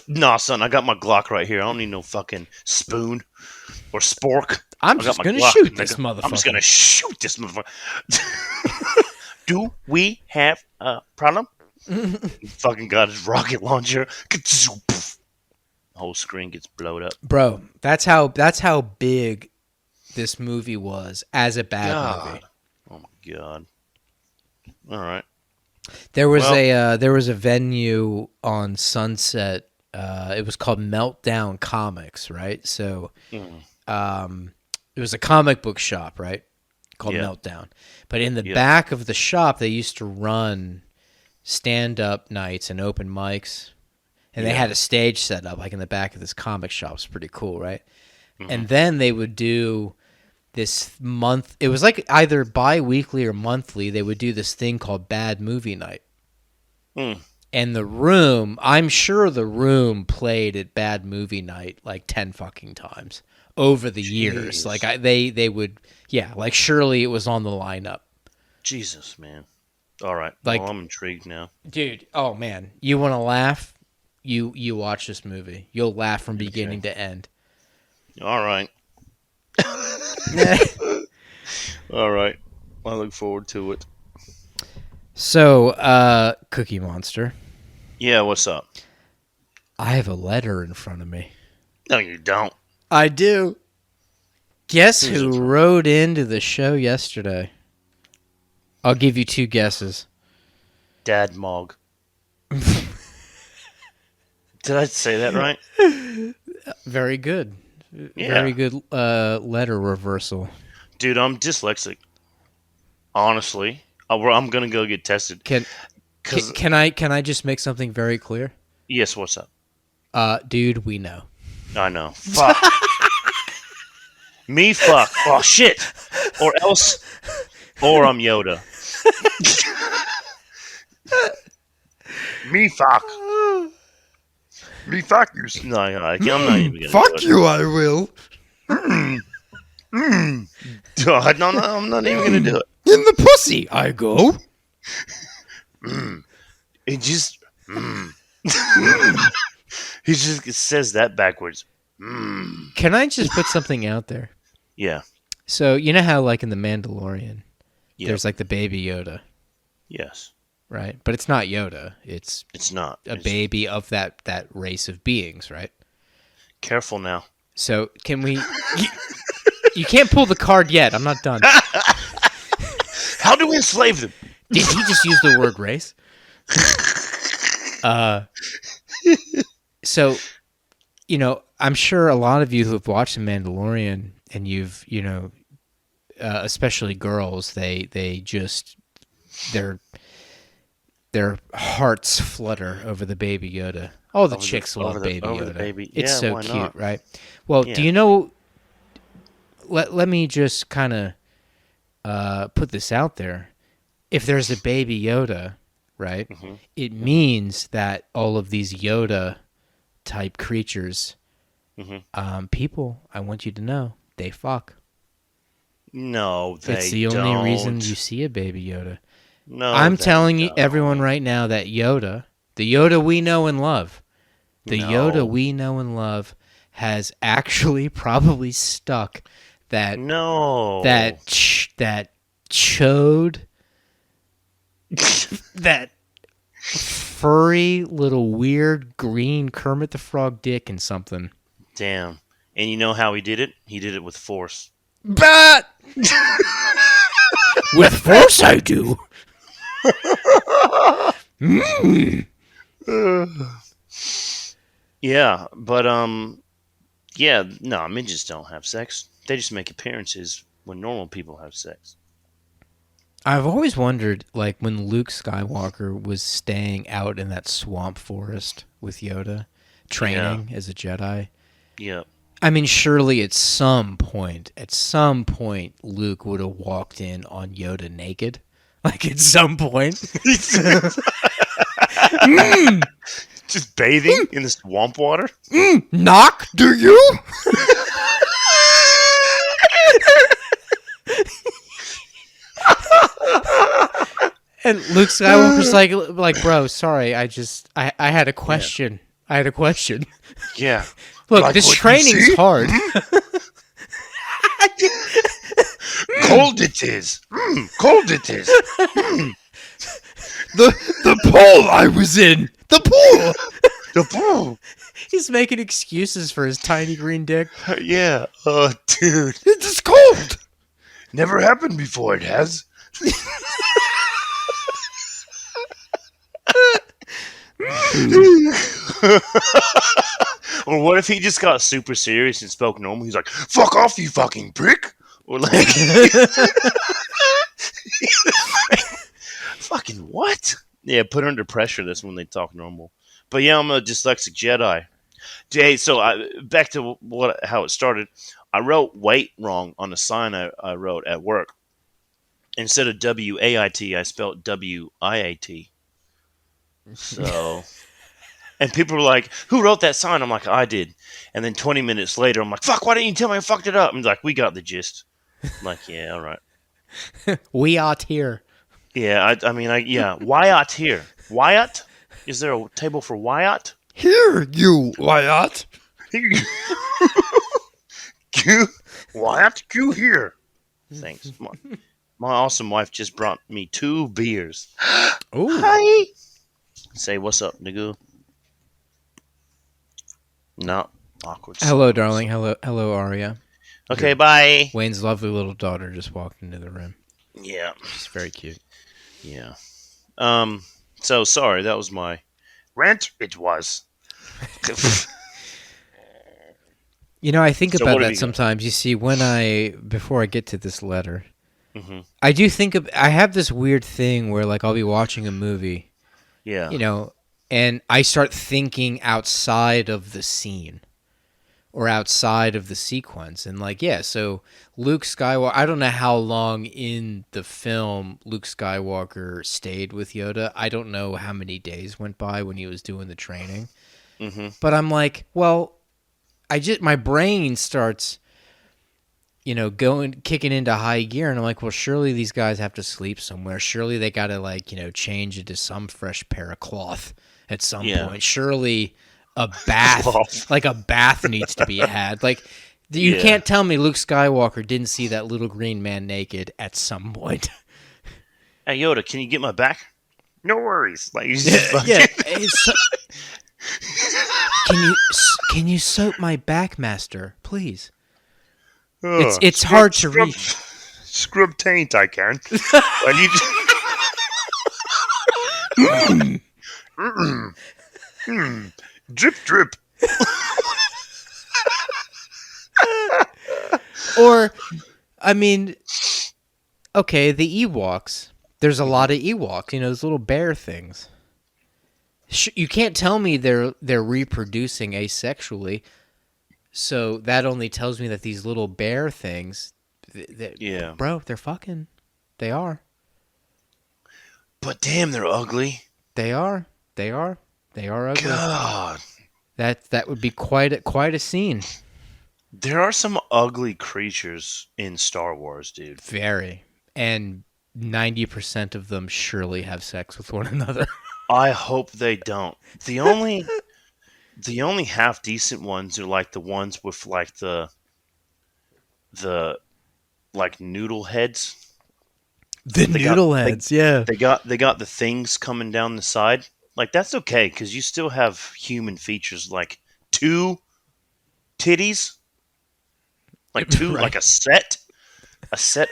Nah, son, I got my Glock right here. I don't need no fucking spoon or spork. I'm I got just my gonna Glock, shoot nigga. this motherfucker. I'm just gonna shoot this motherfucker. Do we have a problem? Fucking got his rocket launcher. The whole screen gets blowed up. Bro, that's how big this movie was as a bad God. movie. Oh my God. All right. There was Well- there was a venue on Sunset. It was called Meltdown Comics, right? So, it was a comic book shop, right? Called Yeah. Meltdown. But in the Yeah. back of the shop, they used to run stand-up nights and open mics, and they Yeah. had a stage set up like in the back of this comic shop. It's pretty cool, right? And then they would do this month. It was like either bi-weekly or monthly. They would do this thing called Bad Movie Night. Mm. And The Room, I'm sure The Room played at Bad Movie Night like 10 fucking times over the years. Jeez. Like they would, yeah, like surely it was on the lineup. Jesus, man. All right. Like- Well, I'm intrigued now. Dude, oh man, you want to laugh? You watch this movie. You'll laugh from beginning to end. All right. All right. I look forward to it. So, Cookie Monster, Yeah, what's up? I have a letter in front of me. No, you don't. I do. Guess Who's it who from? wrote into the show yesterday? I'll give you 2 guesses. Dad Mog. Did I say that right? Very good. Yeah. Very good letter reversal. Dude, I'm dyslexic. Honestly. I'm going to go get tested. Can 'Cause- can I just make something very clear? Yes, what's up? Dude, we know. I know. Fuck. Me fuck. Oh, shit. Or else. Or I'm Yoda. Me fuck. Me fuck you. No, I'm not even going to do it. you, I will. No, I'm not even going to do it. In the pussy, I go. It just. He just says that backwards. Can I just put something out there? Yeah. So, you know how, like, in The Mandalorian, Yep. there's, like, the baby Yoda, Yes. right? But it's not Yoda. It's It's not. a It's- baby of that race of beings, right? Careful now. So, can we... You can't pull the card yet. I'm not done. How do we enslave them? Did he just use the word race? So, you know, I'm sure a lot of you who have watched The Mandalorian and you've, you know, especially girls, they just their their hearts flutter over the Baby Yoda. All the chicks love Baby over the Yoda. baby. It's Yeah, so why cute, not? right? Well, do Yeah. you know? Let me just kind of put this out there. If there's a Baby Yoda, right, Hmm. it Hmm. means that all of these Yoda type creatures, Hmm. people, I want you to know, they fuck. No, It's they the only reason you don't. see a Baby Yoda. No, I'm they telling you, everyone don't. right now, that Yoda, the Yoda we know and love, the Yoda No. we know and love, has actually probably stuck that No. that chode, that furry little weird green Kermit the Frog dick in something. Damn. And you know how he did it? He did it with force. But with force, I do. Mm. Yeah, but yeah, no, midgets don't have sex. They just make appearances when normal people have sex. I've always wondered, like, when Luke Skywalker was staying out in that swamp forest with Yoda, Yeah, training as a Jedi. yeah. I mean, surely at some point, Luke would have walked in on Yoda naked. Like, at some point. Mm, Just bathing in the swamp water. knock, do you? And Luke Skywalker's like, bro, sorry, I had a Yeah, question. I had a question. yeah. Look, Like this what you training's see? hard. Cold it is. Cold it is. The pool I was in. The pool. The pool. He's making excuses for his tiny green dick. Yeah. Oh, dude. It's cold. Never happened before. It has. Or what if he just got super serious and spoke normal? He's like, "Fuck off, you fucking prick!" Or like, "Fucking what?" Yeah, put under pressure. That's when they talk normal. But yeah, I'm a dyslexic Jedi. Jay, so back to how it started. I wrote "wait" wrong on a sign I wrote at work. Instead of WAIT, I spelled WIAT. So, and people were like, "Who wrote that sign?" I'm like, "I did." And then 20 minutes later, I'm like, "Fuck! Why didn't you tell me I fucked it up?" I'm like, "We got the gist." I'm like, "Yeah, all right." We ought here. Yeah, I mean, yeah, Wyatt here. Wyatt? Is there a table for Wyatt? Here, you Wyatt. Q, Wyatt, Q here. Thanks. My awesome wife just brought me 2 beers. Oh, Hi. Say what's up, nigga. No, awkward hello, silence. darling. Hello, Arya. Okay, Your bye. Wayne's lovely little daughter just walked into the room. Yeah, She's very cute. yeah. Um. So sorry, that was my rant. It was. You know, I think So about what have that you got? sometimes. You see, before I get to this letter, Hmm. I have this weird thing where, like, I'll be watching a movie, Yeah. you know, and I start thinking outside of the scene or outside of the sequence. And, like, yeah, so Luke Skywalker, I don't know how long in the film Luke Skywalker stayed with Yoda. I don't know how many days went by when he was doing the training. Hmm. But I'm like, well, my brain starts, going kicking into high gear, and I'm like, well, surely these guys have to sleep somewhere. Surely they got to, like, change into some fresh pair of cloth at some Yeah. point. Surely a bath, Cloth. like a bath, needs to be had. Like, you Yeah. can't tell me Luke Skywalker didn't see that little green man naked at some point. Hey Yoda, can you get my back? No worries. Like he's just Yeah. fucking. Can you soap my back, master, please? It's Scrub, hard to scrub, reach. scrub taint. I can. I need. Mm, mm, drip, drip. Or, I mean, okay, the Ewoks. There's a lot of Ewoks. Those little bear things. You can't tell me they're reproducing asexually. So that only tells me that these little bear things, Yeah. bro, they're fucking. They are. But damn, they're ugly. They are. They are. They are ugly. God. That would be quite a scene. There are some ugly creatures in Star Wars, dude. Very. And 90% of them surely have sex with one another. I hope they don't. The only half decent ones are like the ones with like the like noodle heads. The They got noodle they, heads, yeah. they got the things coming down the side. Like that's okay because you still have human features like two titties, like two, Right. like a set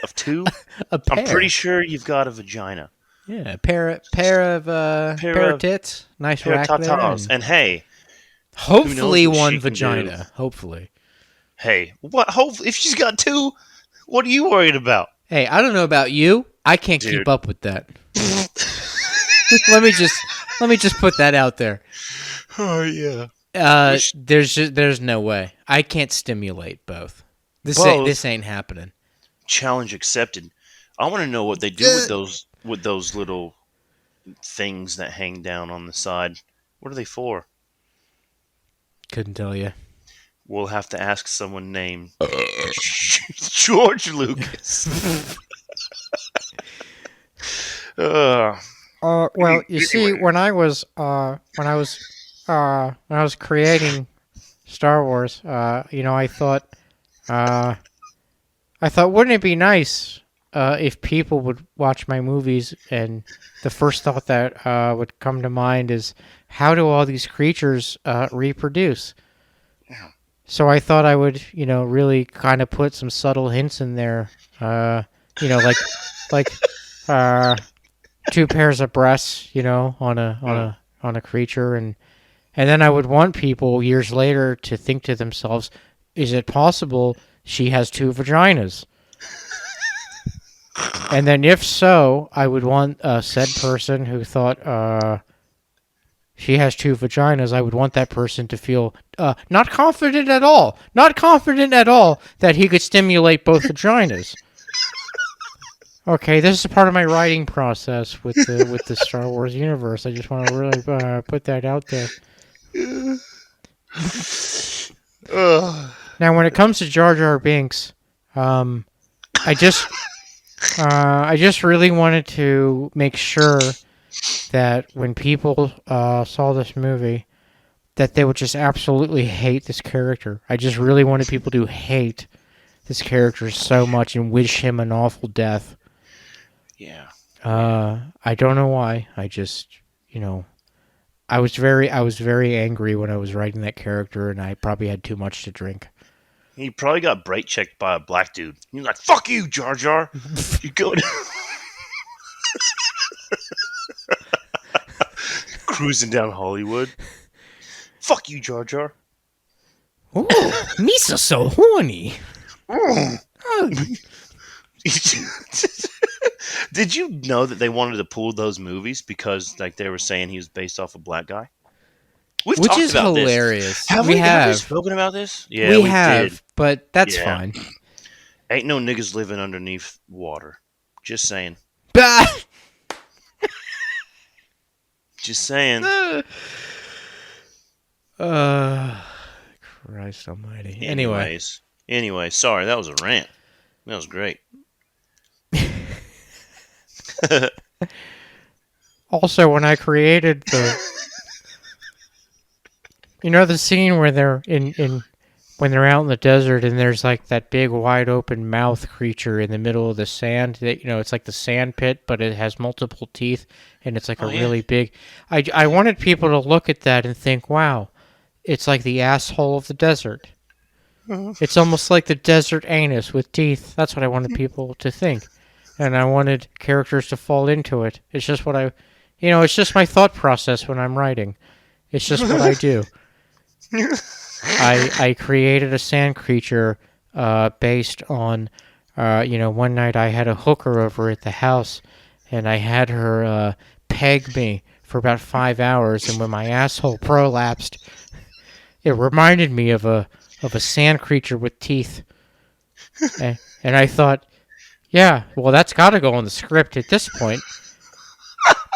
of two. A I'm pretty pair. sure you've got a vagina, Yeah, a pair of of tits. Nice pair of rack there. tatas, And and hey, who knows hopefully what one she can do? vagina. Hopefully. Hey, what? Hopefully, if she's got two, what are you worried about, Hey, I don't know about you. I can't keep dude? up with that. let me just put that out there. Oh yeah. Which There's no way. I can't stimulate both. This both ain't happening. challenge accepted. I want to know what they do with those little things that hang down on the side. What are they for? Couldn't tell you. We'll have to ask someone named George Lucas. uh, Well, you see, anyway. when I was creating Star Wars, I thought, wouldn't it be nice if people would watch my movies, and the first thought that would come to mind is, how do all these creatures reproduce? So I thought I would, really kind of put some subtle hints in there, like uh, two pairs of breasts, on a creature, and then I would want people years later to think to themselves, is it possible she has two vaginas? And then if so, I would want said person who thought she has two vaginas, I would want that person to feel not confident at all. Not confident at all that he could stimulate both vaginas. Okay, this is a part of my writing process with the Star Wars universe. I just want to really put that out there. Now, when it comes to Jar Jar Binks, I just really wanted to make sure that when people saw this movie, that they would just absolutely hate this character. I just really wanted people to hate this character so much and wish him an awful death. Yeah. I don't know why. I just, I was very angry when I was writing that character, and I probably had too much to drink. He probably got brake checked by a black dude. He's like, "Fuck you, Jar Jar. You go cruising down Hollywood. Fuck you, Jar Jar." Ooh, Misa so horny. Did you know that they wanted to pull those movies because, like, they were saying he was based off a black guy? We've Which talked is about this. hilarious. Have We we have. spoken about this? Yeah, We we did. have, but that's Yeah. fine. Ain't no niggas living underneath water. Just saying. Bah! Just saying. Christ almighty. Anyway. Anyway, sorry, that was a rant. That was great. Also, when I created the scene where they're when they're out in the desert and there's like that big wide open mouth creature in the middle of the sand that, it's like the sand pit, but it has multiple teeth and it's like Oh, a yeah. really big. I wanted people to look at that and think, wow, it's like the asshole of the desert. It's almost like the desert anus with teeth. That's what I wanted people to think. And I wanted characters to fall into it. It's just what it's just my thought process when I'm writing. It's just what I do. I created a sand creature based on One night I had a hooker over at the house, and I had her peg me for about 5 hours, and when my asshole prolapsed, it reminded me of a sand creature with teeth. And I thought, yeah, well, that's got to go on the script at this point,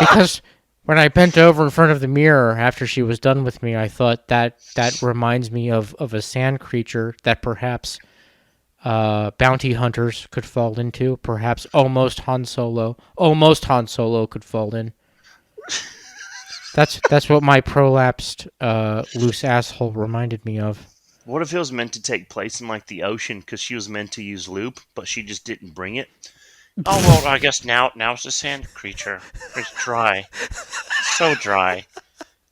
because when I bent over in front of the mirror after she was done with me, I thought that reminds me of a sand creature that perhaps bounty hunters could fall into. Perhaps almost Han Solo. Almost Han Solo could fall in. That's what my prolapsed loose asshole reminded me of. What if it was meant to take place in like the ocean because she was meant to use lube, but she just didn't bring it? Oh well, I guess now it's a sand creature. It's dry, so dry,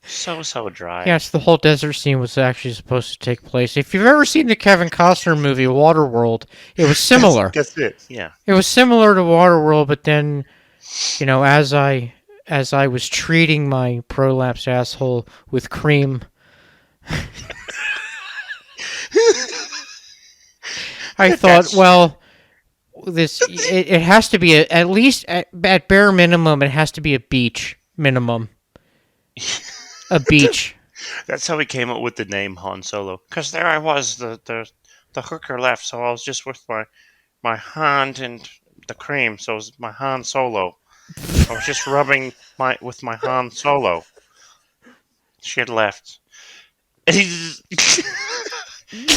so dry. Yes, the whole desert scene was actually supposed to take place. If you've ever seen the Kevin Costner movie Waterworld, it was similar. That's it. Yeah. It was similar to Waterworld, but then, as I was treating my prolapsed asshole with cream, I thought, well, it has to be at least at bare minimum, it has to be a beach minimum. A beach. That's how we came up with the name Han Solo. Because there I was, the hooker left, so I was just with my hand and the cream, so it was my Han Solo. I was just rubbing with my Han Solo. She had left.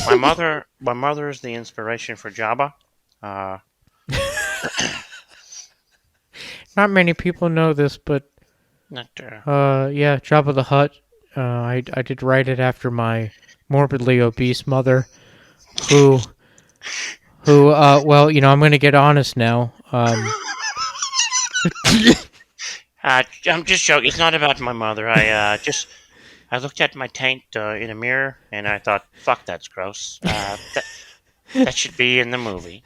My mother is the inspiration for Jabba. Not many people know this, but yeah, Jabba the Hutt. I did write it after my morbidly obese mother, who well, I'm going to get honest now. I'm just joking. It's not about my mother. I looked at my taint in a mirror and I thought, fuck, that's gross. That should be in the movie.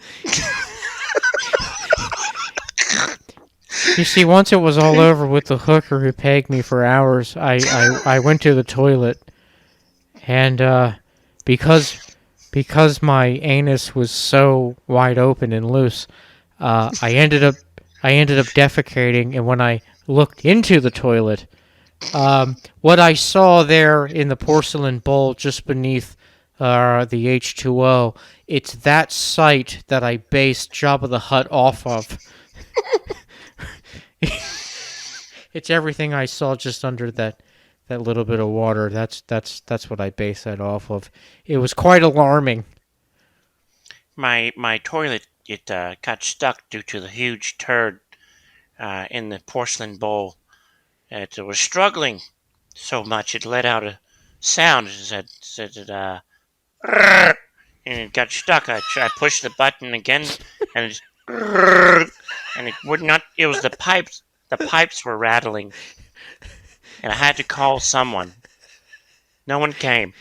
You see, once it was all over with the hooker who pegged me for hours, I went to the toilet, and because my anus was so wide open and loose, I ended up defecating, and when I looked into the toilet, what I saw there in the porcelain bowl just beneath the H2O, it's that site that I based Jabba the Hutt off of. It's everything I saw just under that little bit of water. That's what I base that off of. It was quite alarming. My toilet got stuck due to the huge turd in the porcelain bowl. It was struggling so much it let out a sound. It said and it got stuck. I pushed the button again, and it just, and it would not. It was the pipes. The pipes were rattling, and I had to call someone. No one came.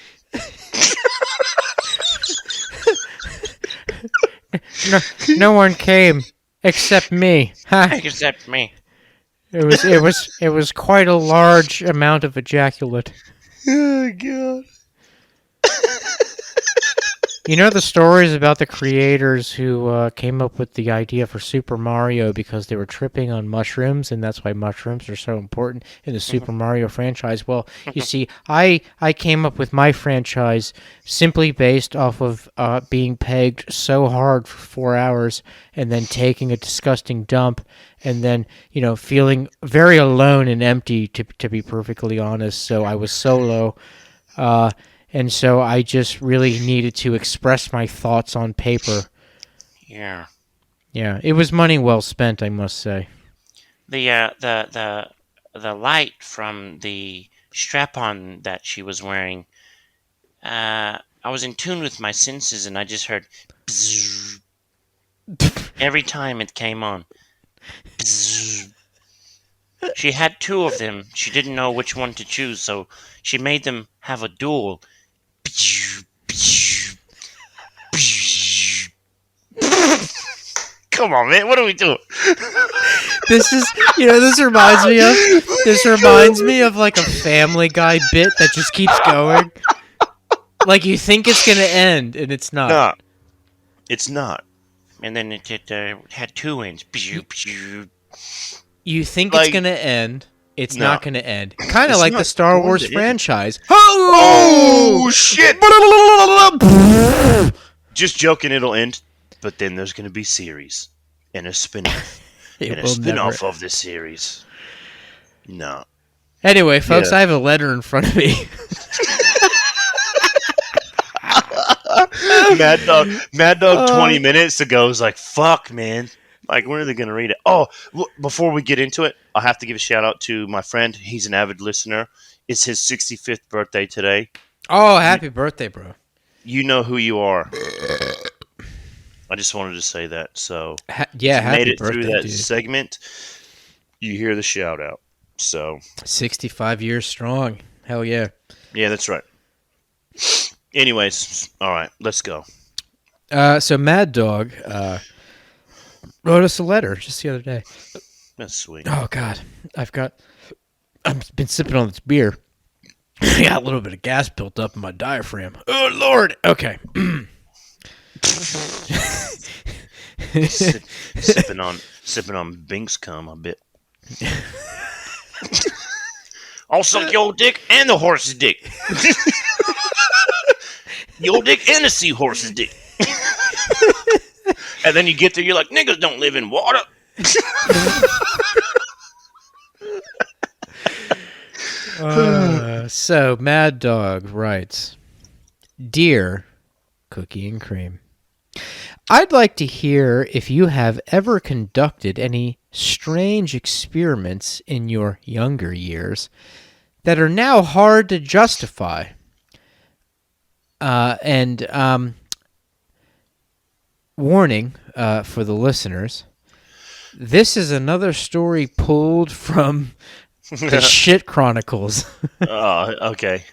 No one came except me. Except me. It was quite a large amount of ejaculate. Oh God. You know the stories about the creators who came up with the idea for Super Mario because they were tripping on mushrooms, and that's why mushrooms are so important in the Super Mario franchise? Well, you see, I came up with my franchise simply based off of being pegged so hard for 4 hours and then taking a disgusting dump and then, feeling very alone and empty, to be perfectly honest. So I was solo. And so I just really needed to express my thoughts on paper. Yeah. Yeah, it was money well spent, I must say. The light from the strap-on that she was wearing, I was in tune with my senses, and I just heard bzzz every time it came on. Bzzz. She had two of them. She didn't know which one to choose, so she made them have a duel. Come on, man! What are we doing? This is, this reminds me of like a Family Guy bit that just keeps going. Like you think it's gonna end, and it's not. No, it's not. and then it had two ends. You think it's Like, going to end. It's no. not going to end. Kind of It's like not the Star going Wars to end. franchise. Oh, shit! Just joking, it'll end. But then there's going to be series and a spin-off. It And a will never. spin-off of this series. No. Anyway, folks, Yeah. I have a letter in front of me. Mad Dog 20 minutes ago was like, fuck, man. Like, when are they going to read it? Oh, before we get into it, I have to give a shout out to my friend. He's an avid listener. It's his 65th birthday today. Oh, happy birthday, bro. You know who you are. I just wanted to say that. So, Yeah, if you happy made it birthday, through that dude. segment, you hear the shout out. So, 65 years strong. Hell yeah. yeah, that's right. Anyways, all right, let's go. So Mad Dog wrote us a letter just the other day. That's sweet. Oh, God. I've been sipping on this beer. I got a little bit of gas built up in my diaphragm. Oh, Lord. Okay. sipping on Binks cum a bit. I'll suck your dick and the horse's dick. Your dick and the seahorse's dick. And then you get there, you're like, niggas don't live in water. So Mad Dog writes, Dear Cookie and Cream, I'd like to hear if you have ever conducted any strange experiments in your younger years that are now hard to justify. Warning for the listeners, this is another story pulled from the Shit Chronicles. Oh, okay.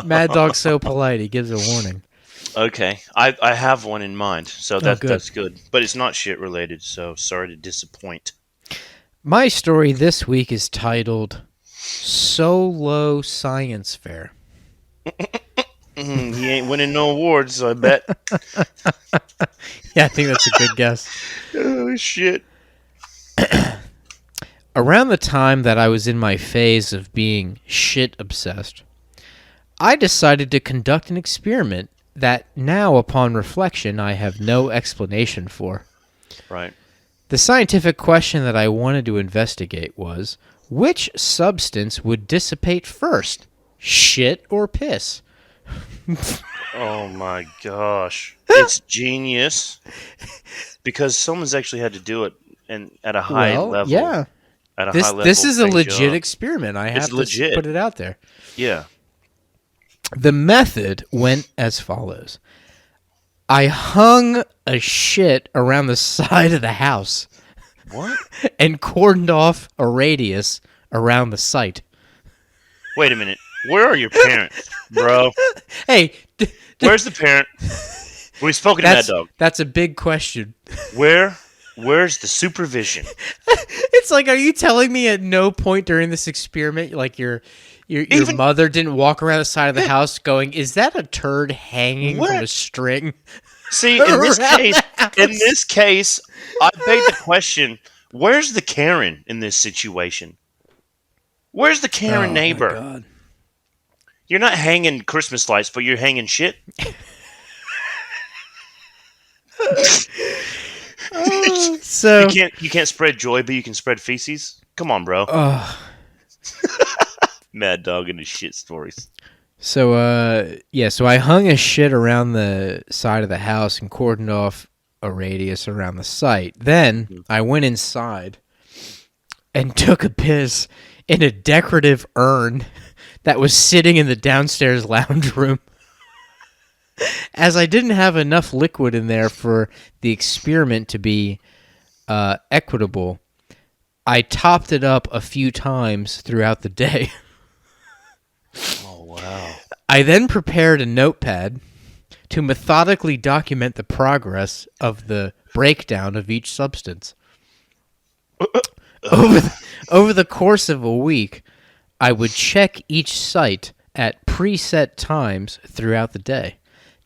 Mad Dog's so polite, he gives a warning. Okay. I have one in mind, so that's good. that's good. But it's not shit related, so sorry to disappoint. My story this week is titled Solo Science Fair. He ain't winning no awards, I bet. Yeah, I think that's a good guess. Oh, shit. Around the time that I was in my phase of being shit obsessed, I decided to conduct an experiment that now, upon reflection, I have no explanation for. Right. The scientific question that I wanted to investigate was, which substance would dissipate first, shit or piss? Oh my gosh. It's genius. Because someone's actually had to do it and at a high level. Yeah. At a high level. This is a great legit job. experiment. I have It's legit. to put it out there. Yeah. The method went as follows. I hung a shit around the side of the house. What? And cordoned off a radius around the site. Wait a minute. Where are your parents, bro? Hey, Where's the parent? We've spoken to Mad Dog. That's a big question. Where's the supervision? It's like, are you telling me at no point during this experiment, like your mother didn't walk around the side of the house going, "Is that a turd hanging from a string?" See, in this case, I beg the question: where's the Karen in this situation? Where's the Karen neighbor? My God. You're not hanging Christmas lights, but you're hanging shit. So you can't spread joy, but you can spread feces. Come on, bro. Mad Dog and his shit stories. So I hung a shit around the side of the house and cordoned off a radius around the site. Then I went inside and took a piss in a decorative urn that was sitting in the downstairs lounge room. As I didn't have enough liquid in there for the experiment to be equitable, I topped it up a few times throughout the day. Oh, wow. I then prepared a notepad to methodically document the progress of the breakdown of each substance. Over the course of a week, I would check each site at preset times throughout the day.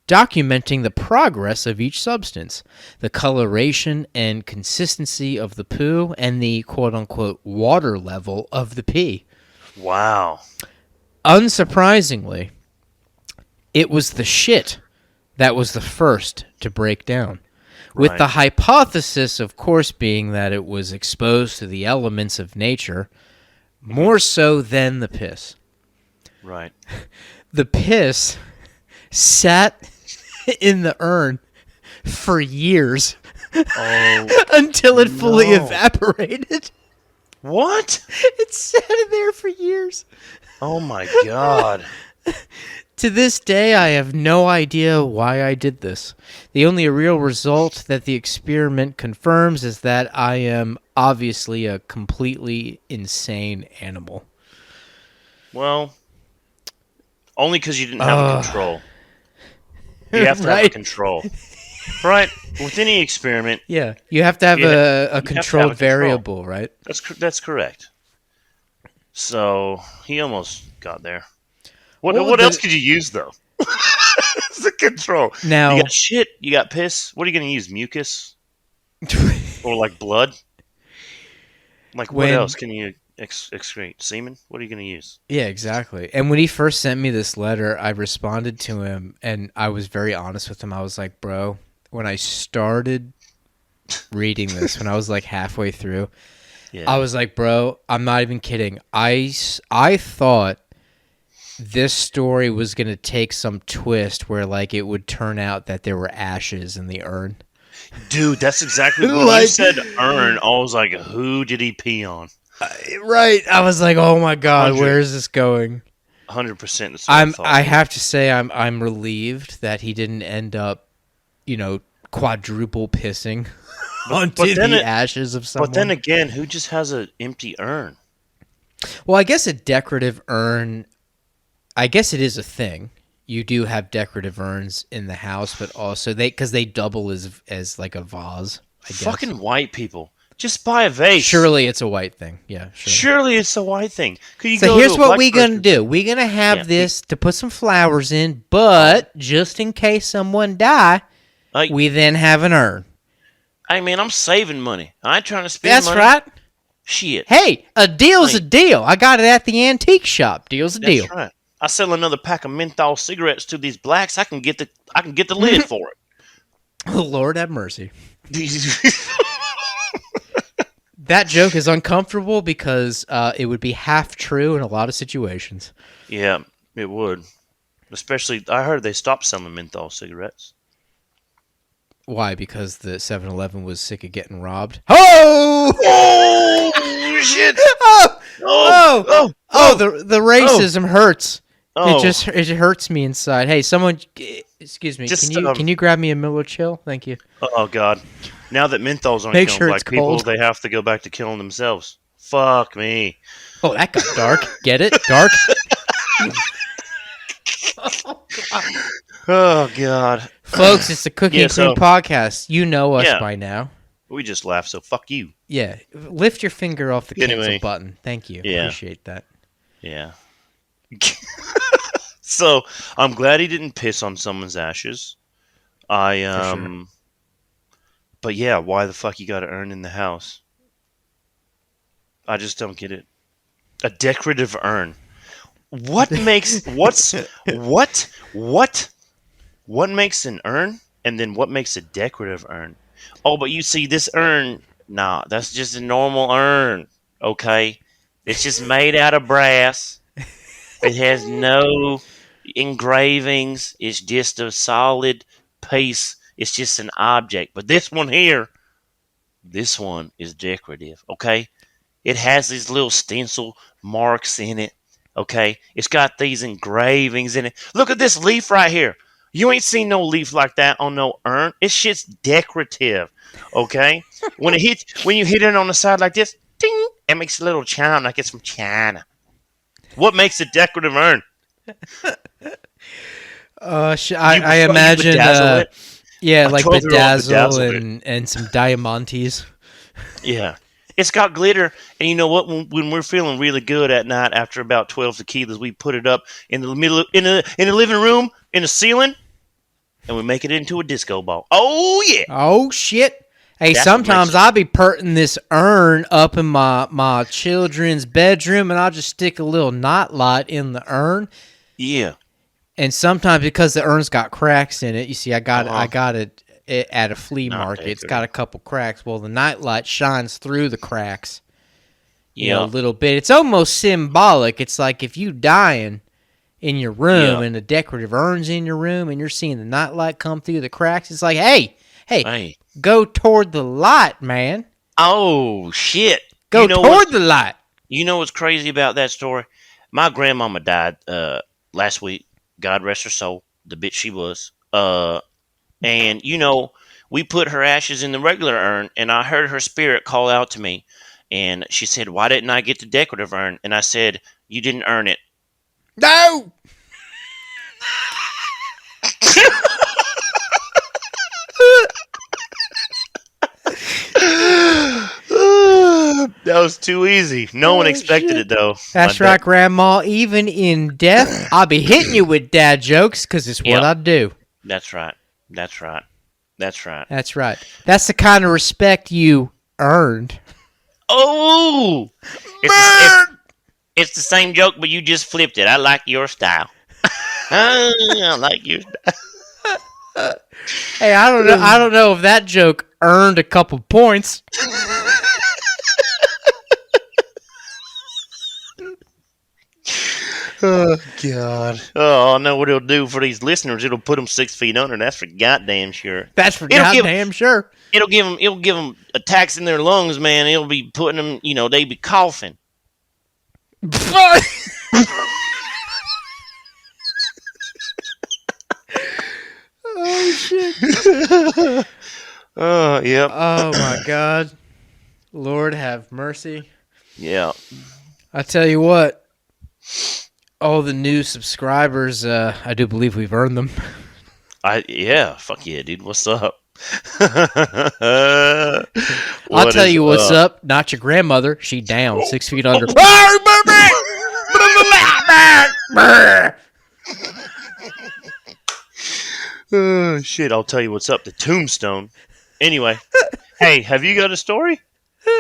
documenting the progress of each substance, the coloration and consistency of the poo, and the quote-unquote water level of the pee. Wow. Unsurprisingly, it was the shit that was the first to break down, with the hypothesis, of course, being that it was exposed to the elements of nature more so than the piss. Right. The piss sat in the urn for years until it fully evaporated. What? It sat in there for years. Oh my God. To this day, I have no idea why I did this. The only real result that the experiment confirms is that I am obviously a completely insane animal. Well, only because you didn't have control. You have to have control. Right? With any experiment. Yeah, you have to have a controlled variable, right? That's correct. So, he almost got there. What else could you use, though? It's the control. Now, you got shit, you got piss. What are you going to use? Mucus? Or like blood? Like, what else can you excrete? Semen? What are you going to use? Yeah, exactly. And when he first sent me this letter, I responded to him, and I was very honest with him. I was like, bro, when I started reading this, when I was like halfway through, I was like, bro, I'm not even kidding. I thought this story was going to take some twist where like it would turn out that there were ashes in the urn. Dude, that's exactly when you said urn, I was like, who did he pee on? Right. I was like, oh my God, where is this going? 100%. I have to say I'm relieved that he didn't end up, quadruple pissing onto the ashes of someone. But then again, who just has an empty urn? Well, I guess a decorative urn, I guess it is a thing. You do have decorative urns in the house, but also because they double as like a vase, I guess. Fucking white people. Just buy a vase. Surely it's a white thing. Yeah, surely it's a white thing. So here's what we're going to do. We're going to have this to put some flowers in, but just in case someone die, we then have an urn. I mean, I'm saving money. I ain't trying to spend money. That's right. Shit. Hey, a deal's a deal. I got it at the antique shop. Deal's a deal. That's right. I sell another pack of menthol cigarettes to these blacks. I can get the lid for it. Oh, Lord have mercy. That joke is uncomfortable because it would be half true in a lot of situations. Yeah, it would. Especially, I heard they stopped selling menthol cigarettes. Why? Because the 7-Eleven was sick of getting robbed? Oh! Oh, shit! The racism hurts. It hurts me inside. Hey, someone, excuse me. Can you grab me a Miller Chill? Thank you. Oh God! Now that menthol's on killing black people, they have to go back to killing themselves. Fuck me. Oh, that got dark. Get it? Dark. Oh God, folks! It's the Cookie and Cream podcast. You know us by now. We just laugh, so fuck you. Yeah, lift your finger off the cancel button. Thank you. Yeah. Appreciate that. Yeah. So I'm glad he didn't piss on someone's ashes. Sure. But yeah, why the fuck you got to urn in the house? I just don't get it. A decorative urn. What makes what makes an urn, and then what makes a decorative urn? Oh, but you see this urn? Nah, that's just a normal urn. Okay, it's just made out of brass. It has no engravings. It's just a solid piece. It's just an object. But this one here, this one is decorative. Okay, it has these little stencil marks in it. Okay, it's got these engravings in it. Look at this leaf right here. You ain't seen no leaf like that on no urn. This shit's decorative. Okay, when you hit it on the side like this, ding, it makes a little chime like it's from China. What makes a decorative urn? I imagine, like bedazzle and some diamantes. Yeah. It's got glitter, and you know what? When we're feeling really good at night after about 12 tequilas, we put it up in the middle in the living room in the ceiling. and we make it into a disco ball. Oh yeah, Oh shit! Hey, that's what makes sometimes it. I'll be putting this urn up in my children's bedroom, and I'll just stick a little knot light in the urn. Yeah. And sometimes because the urn's got cracks in it, you see, Uh I huh. got it at a flea Not market. It's got decorative. a couple cracks. Well, the nightlight shines through the cracks, a Yeah. little bit. It's almost symbolic. It's like if you dying in your room Yeah. and the decorative urn's in your room and you're seeing the nightlight come through the cracks, it's like, hey, Hey. go toward the light, man. Oh shit. You Go know what's toward the light. you know what's crazy about that story? My grandmama died last week. God rest her soul. The bitch she was. And we put her ashes in the regular urn, and I heard her spirit call out to me, and she said, "Why didn't I get the decorative urn?" And I said, "You didn't earn it." No. That was too easy. No one Oh expected shit. it though. My That's dad. right, Grandma. Even in death, I'll be hitting you with dad jokes because it's what Yep. I do. That's right. That's right. That's right. That's right. That's the kind of respect you earned. Oh, it's the, it's it's the same joke, but you just flipped it. I like your style. I like your Hey, I don't know. I don't know if that joke earned a couple points. Oh God! Oh, I know what it'll do for these listeners. It'll put them 6 feet under. That's for goddamn sure. That's for It'll give goddamn sure. it'll give them attacks in their lungs, man. It'll be putting them. They be coughing. Oh shit. Yep. Oh my God. Lord have mercy. Yeah. I tell you what. All the new subscribers, I do believe we've earned them. Yeah. Fuck yeah, dude. What's up? I'll What tell is you what's up? up. Not your grandmother. She down 6 feet under. Shit, I'll tell you what's up. The tombstone. Anyway, hey, have you got a story?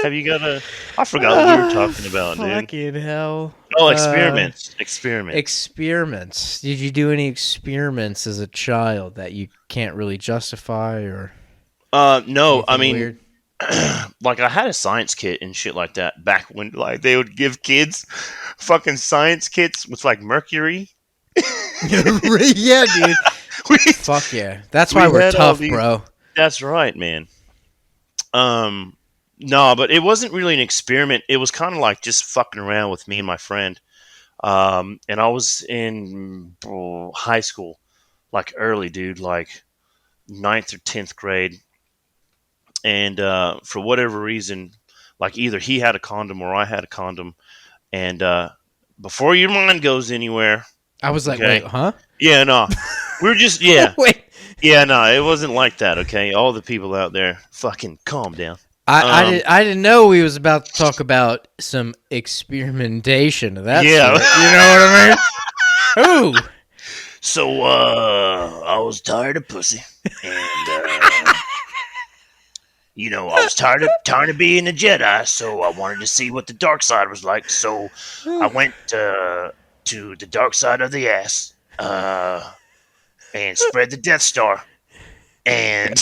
Have you got a? I forgot what we were talking about, dude. Fucking hell. Oh, experiments. Experiments. Experiments. Did you do any experiments as a child that you can't really justify or No, I anything mean, weird? like I had a science kit and shit like that back when, like, they would give kids fucking science kits with like mercury. Yeah, dude. we Fuck yeah. That's we why we're had all tough, these. bro. That's right, man. Um, no, but it wasn't really an experiment. It was kind of like just fucking around with me and my friend. And I was in high school, like early, dude, like ninth or 10th grade. And for whatever reason, like either he had a condom or I had a condom. And before your mind goes anywhere, I was like, wait, okay? huh? Yeah, no. We were just, yeah. Wait. Yeah, no, it wasn't like that, okay? All the people out there, fucking calm down. Um, I didn't know we was about to talk about some experimentation of that yeah. sort. You know what I mean? Ooh. So, I was tired of pussy. And, I was tired of being a Jedi, so I wanted to see what the dark side was like. So I went to the dark side of the ass and spread the Death Star. And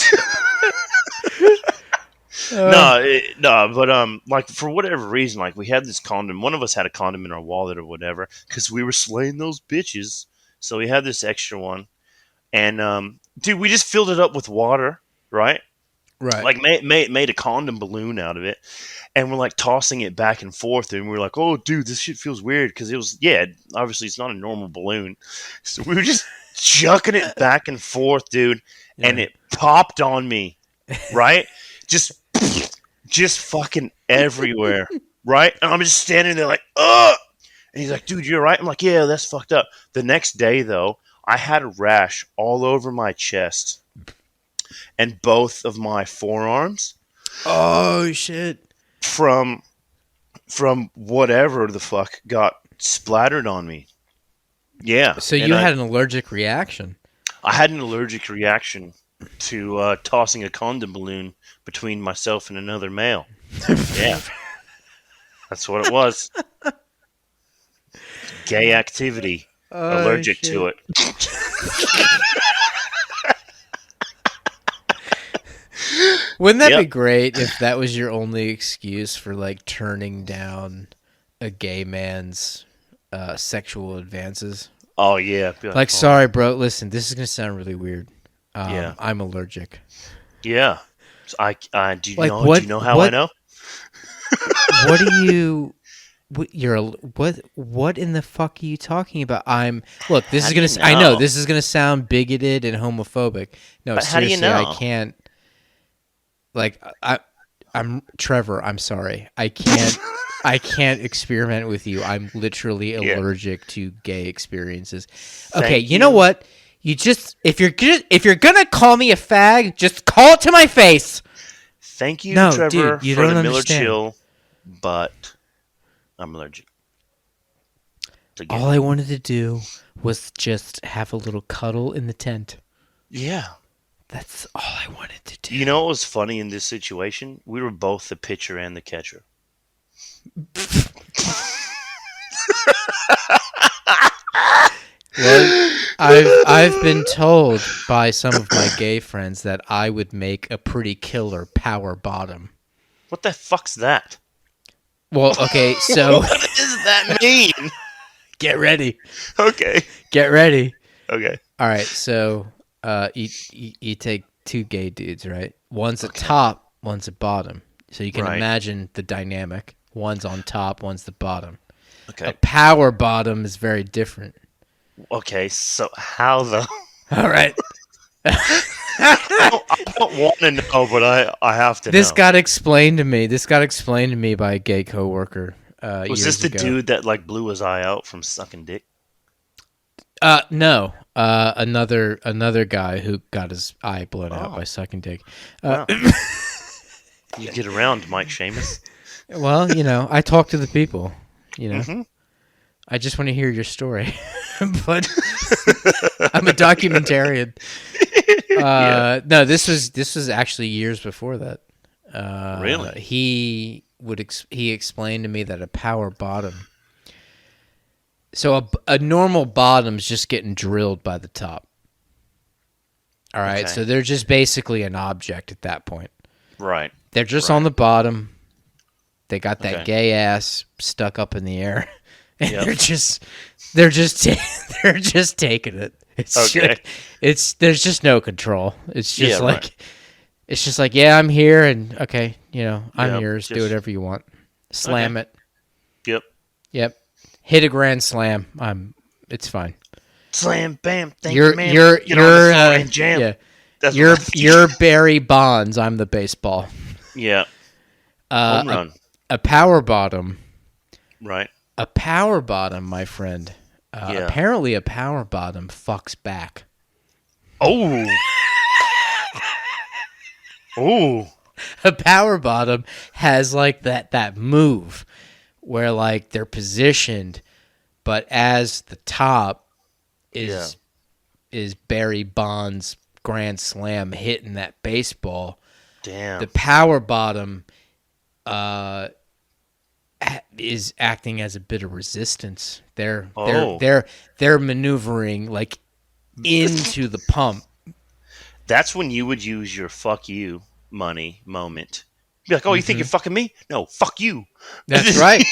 no, but like for whatever reason, like we had this condom. One of us had a condom in our wallet or whatever, because we were slaying those bitches. So we had this extra one, and dude, we just filled it up with water, right? Right. Like made a condom balloon out of it, and we're like tossing it back and forth, and we're like, oh dude, this shit feels weird, because it was, yeah, obviously it's not a normal balloon, so we were just chucking it back and forth, dude, and Yeah. it popped on me, right? just fucking everywhere, right? And I'm just standing there like, ugh, and he's like, dude, you're right. I'm like, yeah, that's fucked up. The next day though, I had a rash all over my chest and both of my forearms Oh shit. from whatever the fuck got splattered on me. Yeah, So and you had an allergic reaction. I had an allergic reaction to tossing a condom balloon between myself and another male. Yeah, that's what it was. Gay activity. Oh Allergic to shit. it. Wouldn't that be Yep. great if that was your only excuse for like turning down a gay man's sexual advances? Oh yeah. Be like, Like, oh sorry, bro. Listen, this is gonna sound really weird. yeah, I'm allergic. yeah. So do you Like, know? Do you know how I know? what are you? What in the fuck are you talking about? Look. This How is do you I know know? this is gonna sound bigoted and homophobic. No, But how do you seriously, I know? can't. Like, I'm Trevor. I'm sorry. I can't. I can't experiment with you. I'm literally Yeah. allergic to gay experiences. Okay, Thank you know you. what? You just if you're gonna call me a fag, just call it to my face. Thank you, No, dude, Trevor, you for don't the Miller understand. Chill, but I'm allergic to gay All I people. wanted to do was just have a little cuddle in the tent. Yeah. That's all I wanted to You do. know what was funny in this situation? We were both the pitcher and the catcher. Well, I've been told by some of my gay friends that I would make a pretty killer power bottom. What the fuck's that? Well, okay, so What does that mean? get ready. Okay. Get ready. Okay. All right, so you take two gay dudes, right? One's a Okay. top, one's a bottom. So you can Right. imagine the dynamic. One's on top, one's the bottom. A Okay. power bottom is very different. Okay. So how the? All right. I don't want to know, but I have to This know. got explained to me. This got explained to me by a gay coworker Was this years the ago. dude that like blew his eye out from sucking dick? No. Another guy who got his eye blown out Oh. by sucking dick. Wow. You get around, Mike Seamus. Well, I talk to the people. You know, Mm-hmm. I just want to hear your story. But I'm a documentarian. Yeah. No, this was actually years before that. Really? He explained to me that a power bottom. So a normal bottom's just getting drilled by the top. All right, Okay. so they're just basically an object at that point. Right. They're just Right. on the bottom. They got that Okay. gay ass stuck up in the air, and Yep. they're just they're just taking it. Okay. There's just no control. It's just Yeah, like right. it's just like, yeah, I'm here, and okay, I'm Yep. yours. Do Just whatever you want. Slam okay. it. Yep. Yep. Hit a grand slam. It's fine. Slam, bam. Thank you, You're ma'am. you're Get on the you're floor and jam. yeah. That's You're what you're Barry Bonds. I'm the baseball. Yeah. Uh, Home run. a power bottom. Right. A power bottom, my friend. Yeah. Apparently, a power bottom fucks back. Oh. Oh. A power bottom has like that move where like they're positioned, but as the top is Barry Bonds grand slam hitting that baseball, Damn. the power bottom is acting as a bit of resistance. Oh. They're maneuvering like into the pump. That's when you would use your fuck you money moment. Be like, oh, you think you're fucking me? No, fuck you. That's right.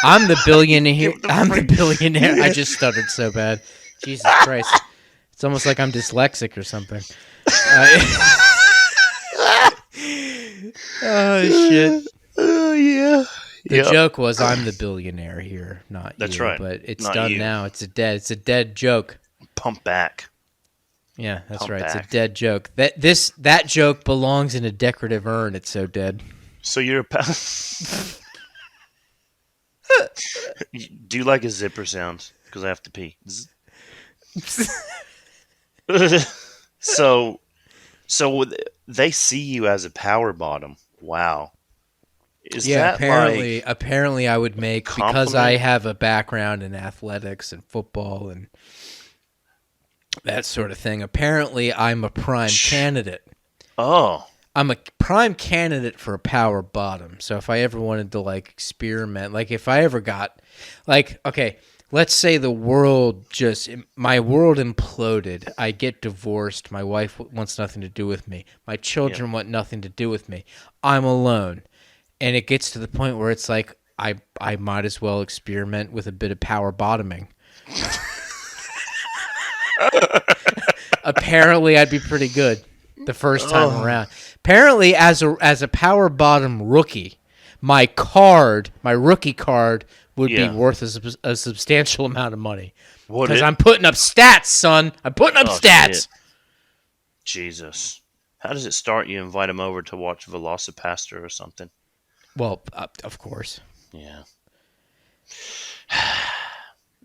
I'm the billionaire. Give the I'm the freak- billionaire. I just stuttered so bad. Jesus Christ. It's almost like I'm dyslexic or something. Oh, shit. Oh, yeah. The joke was I'm the billionaire here, not That's you. right. But it's Not done you. now. It's a dead joke. Pump back. Yeah, that's Pump right. back. It's a dead joke. That joke belongs in a decorative urn. It's so dead. So you're a Do you like a zipper sound? Because I have to pee. so they see you as a power bottom. Wow. Is Yeah, that apparently I would make, because I compliment? have a background in athletics and football, and that sort of thing. Apparently, I'm a prime candidate. Oh. I'm a prime candidate for a power bottom. So if I ever wanted to like experiment, like if I ever got, like, okay, let's say my world imploded. I get divorced. My wife wants nothing to do with me. My Yeah. children want nothing to do with me. I'm alone. And it gets to the point where it's like, I might as well experiment with a bit of power bottoming. Apparently, I'd be pretty good the first time around. Apparently, as a power bottom rookie, my rookie card, would be Yeah. worth a substantial amount of money Would because it? I'm putting up stats, son. I'm putting up Oh stats. shit. Jesus. How does it start? You invite him over to watch Velocipaster or something. Well, of course, Yeah.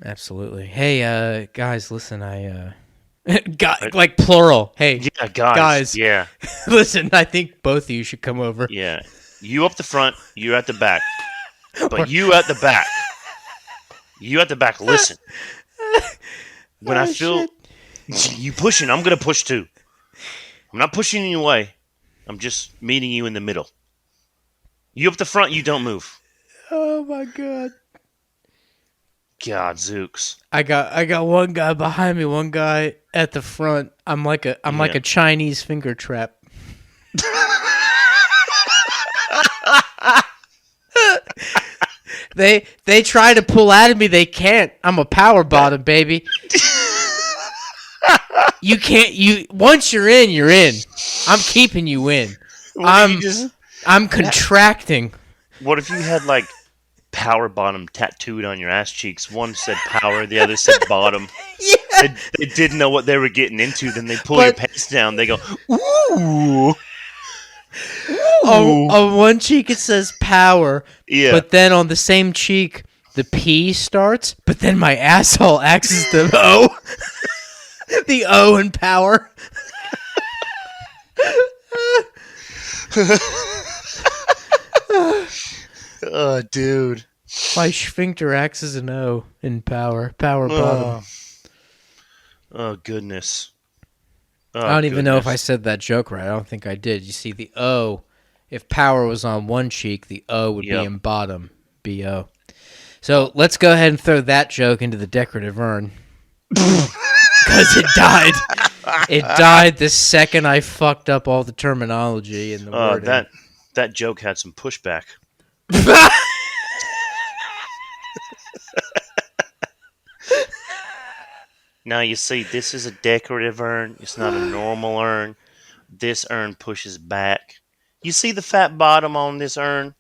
absolutely. Hey, guys, listen, Right? like plural. Hey, Yeah, guys. guys, Yeah. listen. I think both of you should come over. Yeah. You up the front, you at the back. Or- But you at the back. You at the back, listen. When I Oh, feel shit. you pushing, I'm gonna push too. I'm not pushing you away. I'm just meeting you in the middle. You up the front, you don't move. Oh my god. God, Zooks. I got one guy behind me, one guy at the front. I'm like Yeah. a Chinese finger trap. They try to pull out of me, they can't. I'm a power bottom, baby. You can't once you're in, you're in. I'm keeping you in. I'm contracting. What if you had like power bottom tattooed on your ass cheeks? One said power, the other said bottom. Yeah. They didn't know what they were getting into. Then they pull your pants down. They go, ooh. On one cheek it says power, Yeah. but then on the same cheek the P starts, but then my asshole acts as the O. The O in power. Oh, dude. My sphincter acts as an O in power. Power bottom. Oh, goodness. I don't even know if I said that joke right. I don't think I did. You see, the O, if power was on one cheek, the O would be in bottom. B-O. So let's go ahead and throw that joke into the decorative urn. Because it died. It died the second I fucked up all the terminology and the wording. That joke had some pushback. Now you see, this is a decorative urn. It's not a normal urn. This urn pushes back. You see the fat bottom on this urn?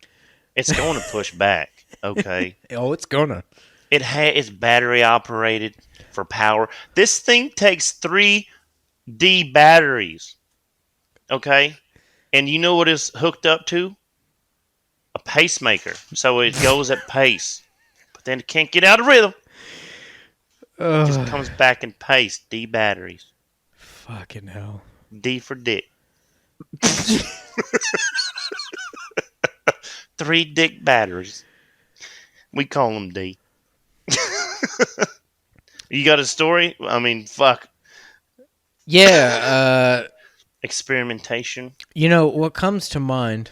It's going to push back. Okay. Oh, it's gonna. It's battery operated for power. This thing takes 3D batteries. Okay? And you know what it's hooked up to? A pacemaker. So it goes at pace. But then it can't get out of rhythm. It just comes back in pace. D batteries. Fucking hell. D for dick. 3 dick batteries. We call them D. You got a story? I mean, fuck. Yeah, Experimentation. you know, what comes to mind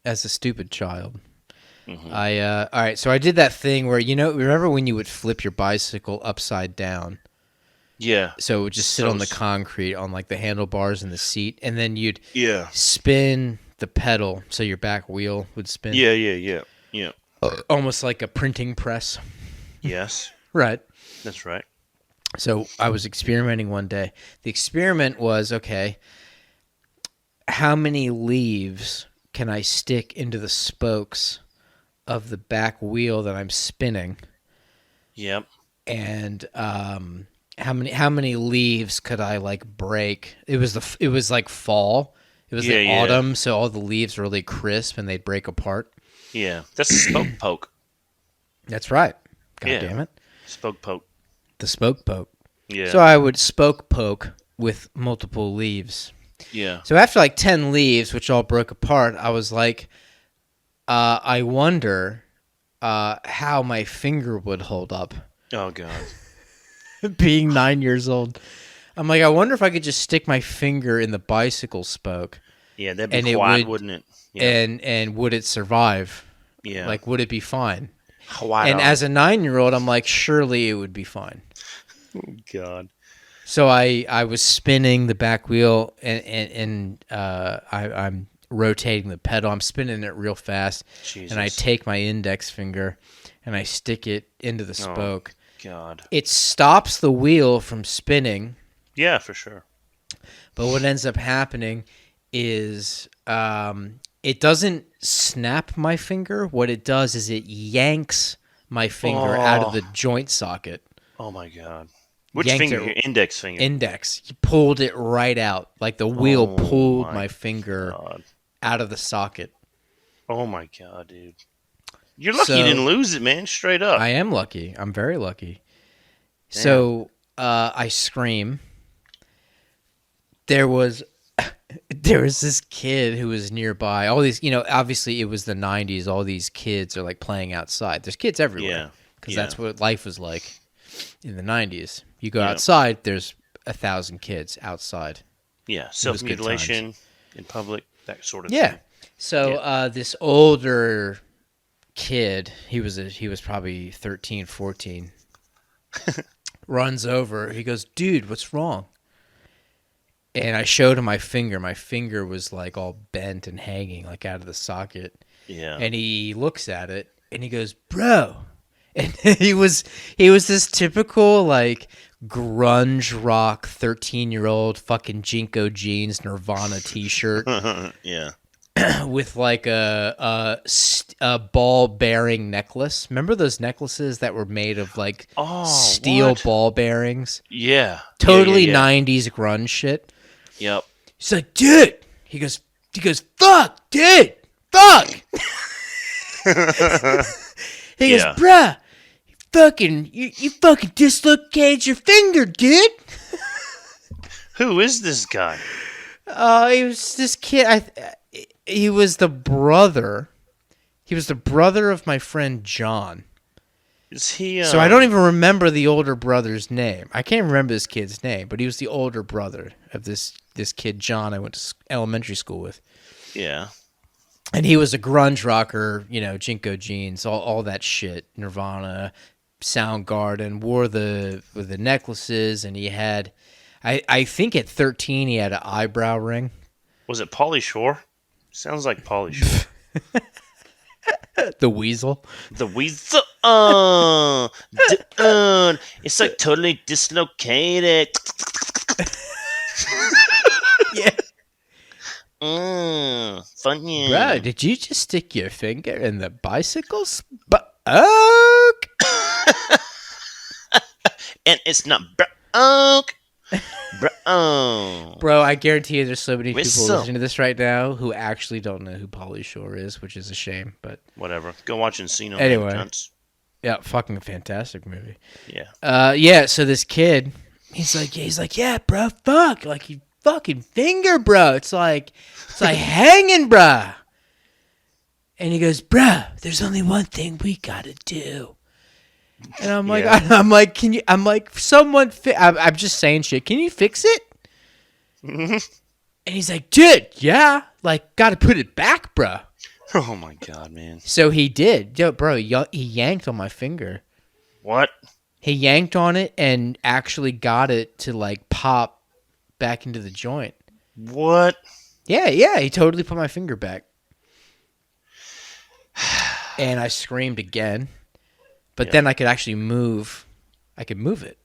as a stupid child, Mm-hmm. all right, so I did that thing where, remember when you would flip your bicycle upside down? Yeah. So it would just sit So on the concrete on like the handlebars and the seat, and then you'd Yeah. spin the pedal so your back wheel would spin. Yeah. Almost like a printing press. Yes. Right. That's right. So I was experimenting one day. The experiment was, okay, how many leaves can I stick into the spokes of the back wheel that I'm spinning? Yep. And how many leaves could I like break? It was like fall. It was the autumn, so all the leaves were really crisp and they'd break apart. Yeah. That's a spoke poke. That's right. God damn it. Spoke poke. The spoke poke. Yeah. So I would spoke poke with multiple leaves. Yeah. So after like 10 leaves, which all broke apart, I was like, I wonder how my finger would hold up. Oh, God. being 9 years old. I'm like, I wonder if I could just stick my finger in the bicycle spoke Yeah, that'd be and it quiet, would, wouldn't it? Yeah. and would it survive? Yeah. Like, would it be fine? Quiet And on. as a 9-year-old, I'm like, surely it would be fine. God. So I was spinning the back wheel and I'm rotating the pedal. I'm spinning it real fast, Jesus. and I take my index finger and I stick it into the spoke. God. It stops the wheel from spinning. Yeah, for sure. But what ends up happening is it doesn't snap my finger. What it does is it yanks my finger out of the joint socket. Oh, my God. Which finger? Your index finger? Index. He pulled it right out. Like the wheel pulled my finger out of the socket. Oh, my God, dude. You're lucky you didn't lose it, man. Straight up. I am lucky. I'm very lucky. Damn. So I scream. There was this kid who was nearby. All these, obviously it was the 90s. All these kids are like playing outside. There's kids everywhere because that's what life was like in the 90s. You go outside, there's 1,000 kids outside. Yeah, self-mutilation in public, that sort of thing. Yeah. So this older kid, he was probably 13, 14, runs over. He goes, "Dude, what's wrong?" And I showed him my finger. My finger was like all bent and hanging like out of the socket. Yeah. And he looks at it and he goes, "Bro." And he was this typical like grunge rock 13-year-old fucking Jinko jeans, Nirvana t-shirt. Yeah. With like a ball bearing necklace. Remember those necklaces that were made of like steel ball bearings? Yeah. Totally 90s grunge shit. Yep. He's like, "Dude." He goes, "Fuck, dude. Fuck." He goes, "Bruh, you fucking dislocated your finger, dude." Who is this guy? He was this kid. He was the brother. He was the brother of my friend John. Is he? So I don't even remember the older brother's name. I can't remember this kid's name, but he was the older brother of this kid John I went to elementary school with. Yeah. And he was a grunge rocker, Jinko jeans, all that shit, Nirvana, Soundgarden, wore the necklaces, and he had, I think at 13 he had an eyebrow ring. Was it Pauly Shore? Sounds like Pauly Shore. The Weasel. The Weasel. It's like totally dislocated. Yeah. Funny. Bro, did you just stick your finger in the bicycle spoke? And it's not broke. Bro, I guarantee you there's so many people listening to this right now who actually don't know who Pauly Shore is, which is a shame, but whatever. Go watch Encino. Anyway. Yeah, fucking fantastic movie. Yeah. So this kid, he's like, "Yeah, bro, fuck. Like, you fucking finger, bro. It's like hanging, bro." And he goes, "Bro, there's only one thing we gotta do." And I'm like, "Can you?" I'm like, "Someone." I'm just saying shit. Can you fix it? And he's like, "Dude, yeah. Like, gotta put it back, bro." Oh my God, man. So he did. Yo, bro, he yanked on my finger. What? He yanked on it and actually got it to like pop back into the joint. What? Yeah. He totally put my finger back. And I screamed again. But then I could actually move. I could move it.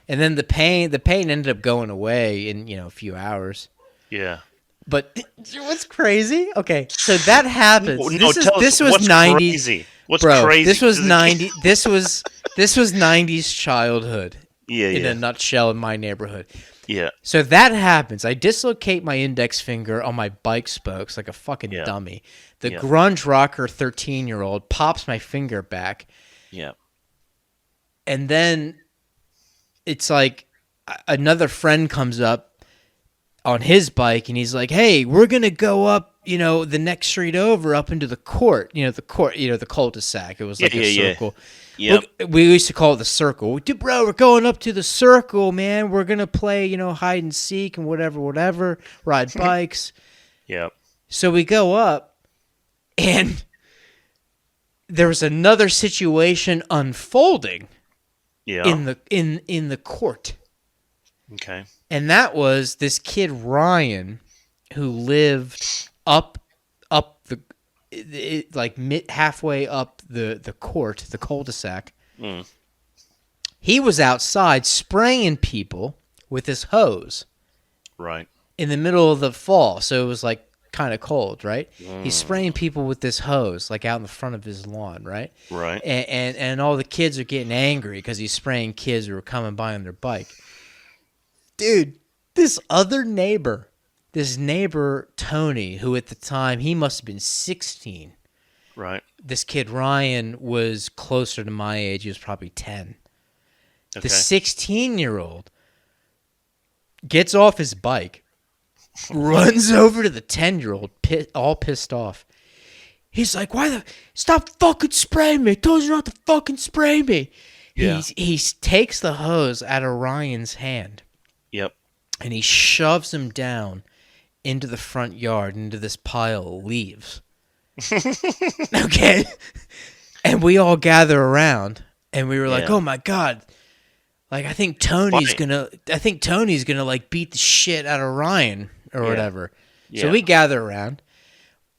And then the pain ended up going away in, a few hours. Yeah. But what's crazy? Okay, so that happens. No, this was 90s. Crazy? What's crazy? This was 90. This was 90s childhood. Yeah. In a nutshell, in my neighborhood. Yeah. So that happens. I dislocate my index finger on my bike spokes like a fucking dummy. The grunge rocker 13-year-old pops my finger back. Yeah. And then it's like another friend comes up on his bike and he's like, "Hey, we're going to go up the next street over up into the court. The cul-de-sac. It was Yeah, like a yeah, yeah. circle. Yep. We used to call it the circle. Dude, bro, we're going up to the circle, man. We're gonna play, hide and seek and whatever. Ride bikes. Yep. So we go up, and there was another situation unfolding Yeah. in the court. Okay. And that was this kid Ryan, who lived up halfway up the court, the cul-de-sac. Mm. He was outside spraying people with his hose Right. in the middle of the fall, so it was like kind of cold, right? He's spraying people with this hose like out in the front of his lawn, right? Right. And all the kids are getting angry because he's spraying kids who are coming by on their bike. Dude, this neighbor Tony, who at the time he must have been 16. Right. This kid Ryan was closer to my age. He was probably 10. Okay. The 16-year-old gets off his bike, runs over to the 10-year-old, all pissed off. He's like, stop fucking spraying me. I told you not to fucking spray me. Yeah. He takes the hose out of Ryan's hand. Yep. And he shoves him down into the front yard, into this pile of leaves. Okay? And we all gather around, and we were like, oh my God. Like, I think Tony's gonna like beat the shit out of Ryan or whatever. Yeah. So we gather around.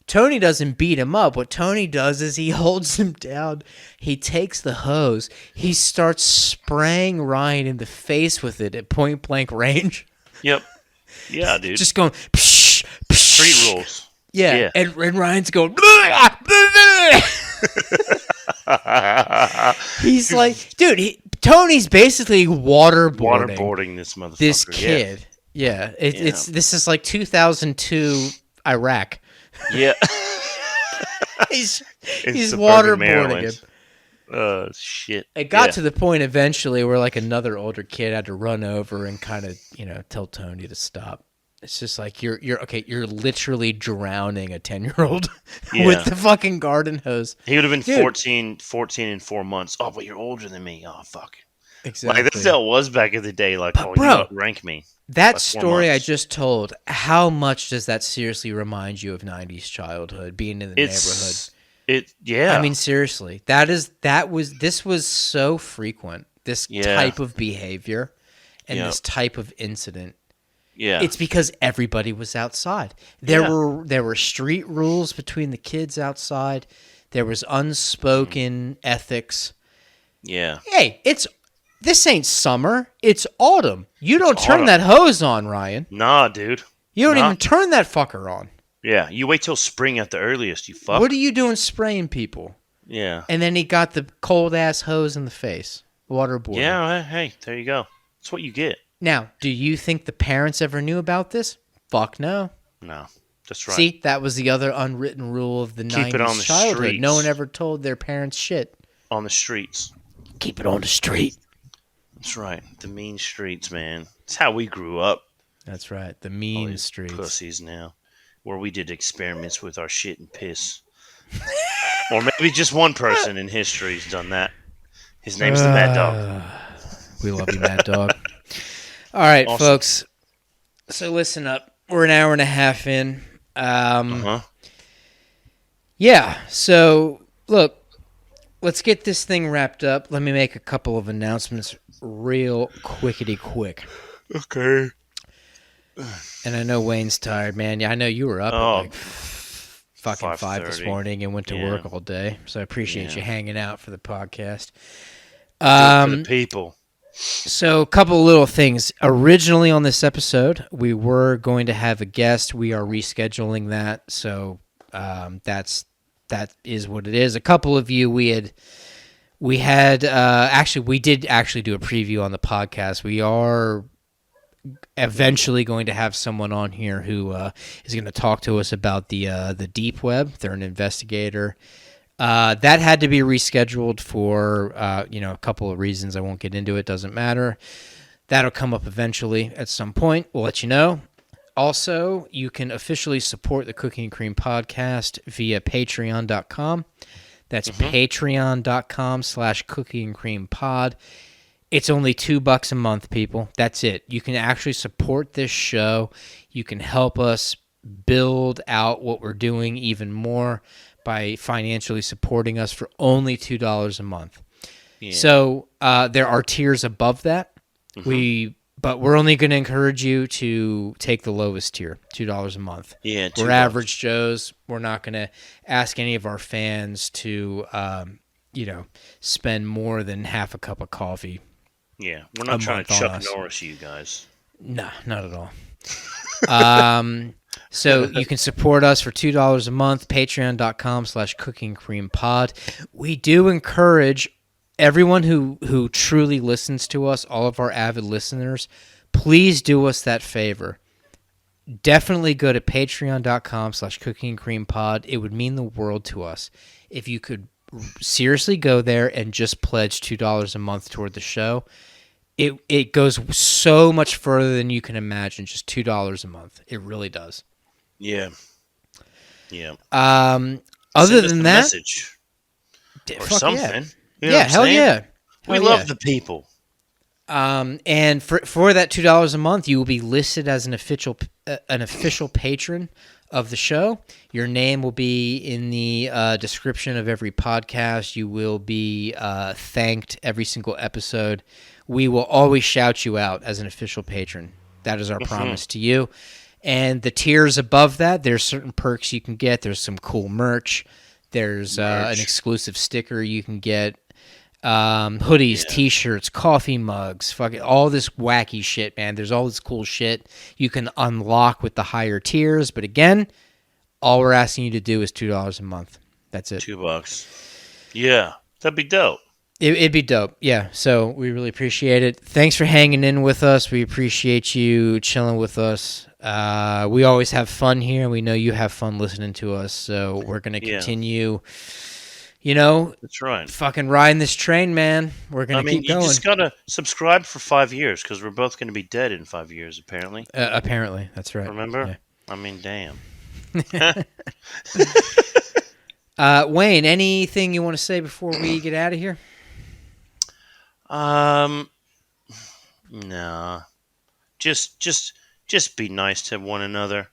Tony doesn't beat him up. What Tony does is he holds him down. He takes the hose. He starts spraying Ryan in the face with it at point blank range. Yep. Yeah, dude. Just going, psh, psh. Street rules. Yeah. And Ryan's going, he's like, dude, Tony's basically waterboarding this motherfucker. This kid. Yeah. This is like 2002 Iraq. Yeah. he's waterboarding him. Shit. It got to the point eventually where like another older kid had to run over and kind of, tell Tony to stop. It's just like you're literally drowning a 10-year-old with the fucking garden hose. He would have been 14 in 4 months. Oh, but you're older than me. Oh, fuck. Exactly. Like, that's how it was back in the day. Like, but, you bro, outrank me. That story I just told, how much does that seriously remind you of 90s childhood, being in the neighborhood? Yeah. I mean, seriously. This was so frequent, this type of behavior and this type of incident. Yeah. It's because everybody was outside. There were street rules between the kids outside. There was unspoken ethics. Yeah. Hey, this ain't summer. It's autumn. You don't turn that hose on, Ryan. Nah, dude. You don't even turn that fucker on. Yeah, you wait till spring at the earliest, you fuck. What are you doing spraying people? Yeah. And then he got the cold-ass hose in the face. Waterboarding. Yeah, hey, there you go. That's what you get. Now, do you think the parents ever knew about this? Fuck no. No, that's right. See, that was the other unwritten rule of the 90s childhood. Streets. No one ever told their parents shit. On the streets. Keep it on the street. That's right. The mean streets, man. That's how we grew up. That's right. The mean streets. Pussies now. Where we did experiments with our shit and piss. Or maybe just one person in history's done that. His name's the Mad Dog. We love you, Mad Dog. All right, awesome. Folks. So listen up. We're an hour and a half in. Yeah. So look, let's get this thing wrapped up. Let me make a couple of announcements real quickity quick. Okay. And I know Wayne's tired, man. Yeah, I know you were up at like fucking 5 this morning and went to work all day. So I appreciate you hanging out for the podcast. For the people. So a couple of little things. Originally on this episode, we were going to have a guest. We are rescheduling that. So that is what it is. A couple of you we did actually do a preview on the podcast. We are eventually going to have someone on here who is going to talk to us about the deep web. They're an investigator. That had to be rescheduled for a couple of reasons. I won't get into it. Doesn't matter. That'll come up eventually at some point. We'll let you know. Also, you can officially support the Cooking and Cream podcast via patreon.com. That's patreon.com/Cooking and Cream pod. It's only $2 a month, people. That's it. You can actually support this show. You can help us build out what we're doing even more by financially supporting us for only $2 a month. Yeah. So there are tiers above that. But we're only going to encourage you to take the lowest tier, $2 a month. Yeah, we're average Joes. We're not going to ask any of our fans to, spend more than half a cup of coffee. Yeah, we're not trying to Chuck Norris you guys. No, not at all. So you can support us for $2 a month, patreon.com/cookingcreampod. We do encourage everyone who truly listens to us, all of our avid listeners, please do us that favor. Definitely go to patreon.com/cookingcreampod. It would mean the world to us if you could seriously go there and just pledge $2 a month toward the show. It goes so much further than you can imagine, just $2 a month. It really does. Yeah. Yeah. Other than that, message or something. Yeah. You know hell yeah. We love the people. And for that $2 a month, you will be listed as an official patron of the show. Your name will be in the description of every podcast. You will be thanked every single episode. We will always shout you out as an official patron. That is our promise to you. And the tiers above that, there's certain perks you can get. There's some cool merch. There's an exclusive sticker you can get. Hoodies, T-shirts, coffee mugs, fucking all this wacky shit, man. There's all this cool shit you can unlock with the higher tiers. But again, all we're asking you to do is $2 a month. That's it. $2. Yeah, that'd be dope. It'd be dope. Yeah. So we really appreciate it. Thanks for hanging in with us. We appreciate you chilling with us. We always have fun here, and we know you have fun listening to us. So we're gonna continue. That's right. Fucking riding this train, man. We're going to keep going. You just got to subscribe for 5 years because we're both going to be dead in 5 years, apparently. Apparently, that's right. Remember? Yeah. Damn. Wayne, anything you want to say before we get out of here? No. Just be nice to one another.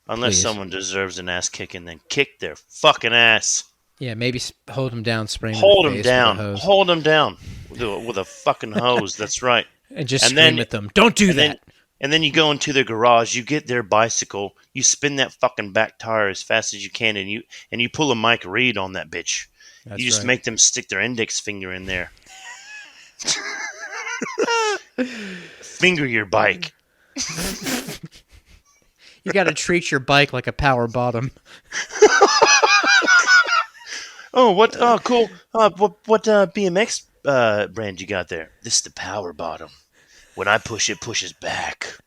Unless someone deserves an ass kicking, then kick their fucking ass. Yeah, maybe hold him down, spray him Hold in the him face down. with a hose. Hold him down with a fucking hose. That's right. And just scream at them. Don't do that. And then you go into their garage. You get their bicycle. You spin that fucking back tire as fast as you can, and you pull a Mike Reed on that bitch. You just make them stick their index finger in there. Finger your bike. You got to treat your bike like a power bottom. Oh, what? Oh, cool. What BMX brand you got there? This is the power bottom. When I push, it pushes back.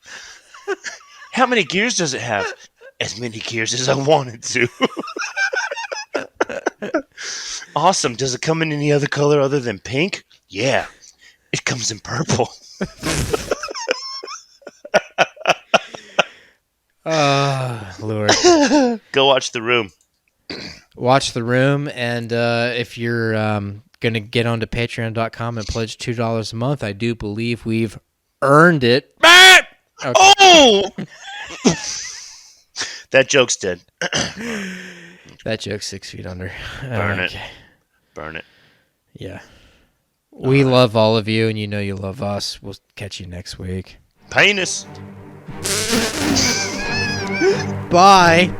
How many gears does it have? As many gears as I wanted to. Awesome. Does it come in any other color other than pink? Yeah. It comes in purple. Lord. Go watch The Room. Watch The Room, and if you're going to get onto patreon.com and pledge $2 a month, I do believe we've earned it. Okay. Oh! That joke's dead. That joke's 6 feet under. Burn it. Burn it. Yeah. We love all of you, and you know you love us. We'll catch you next week. Penis. Bye.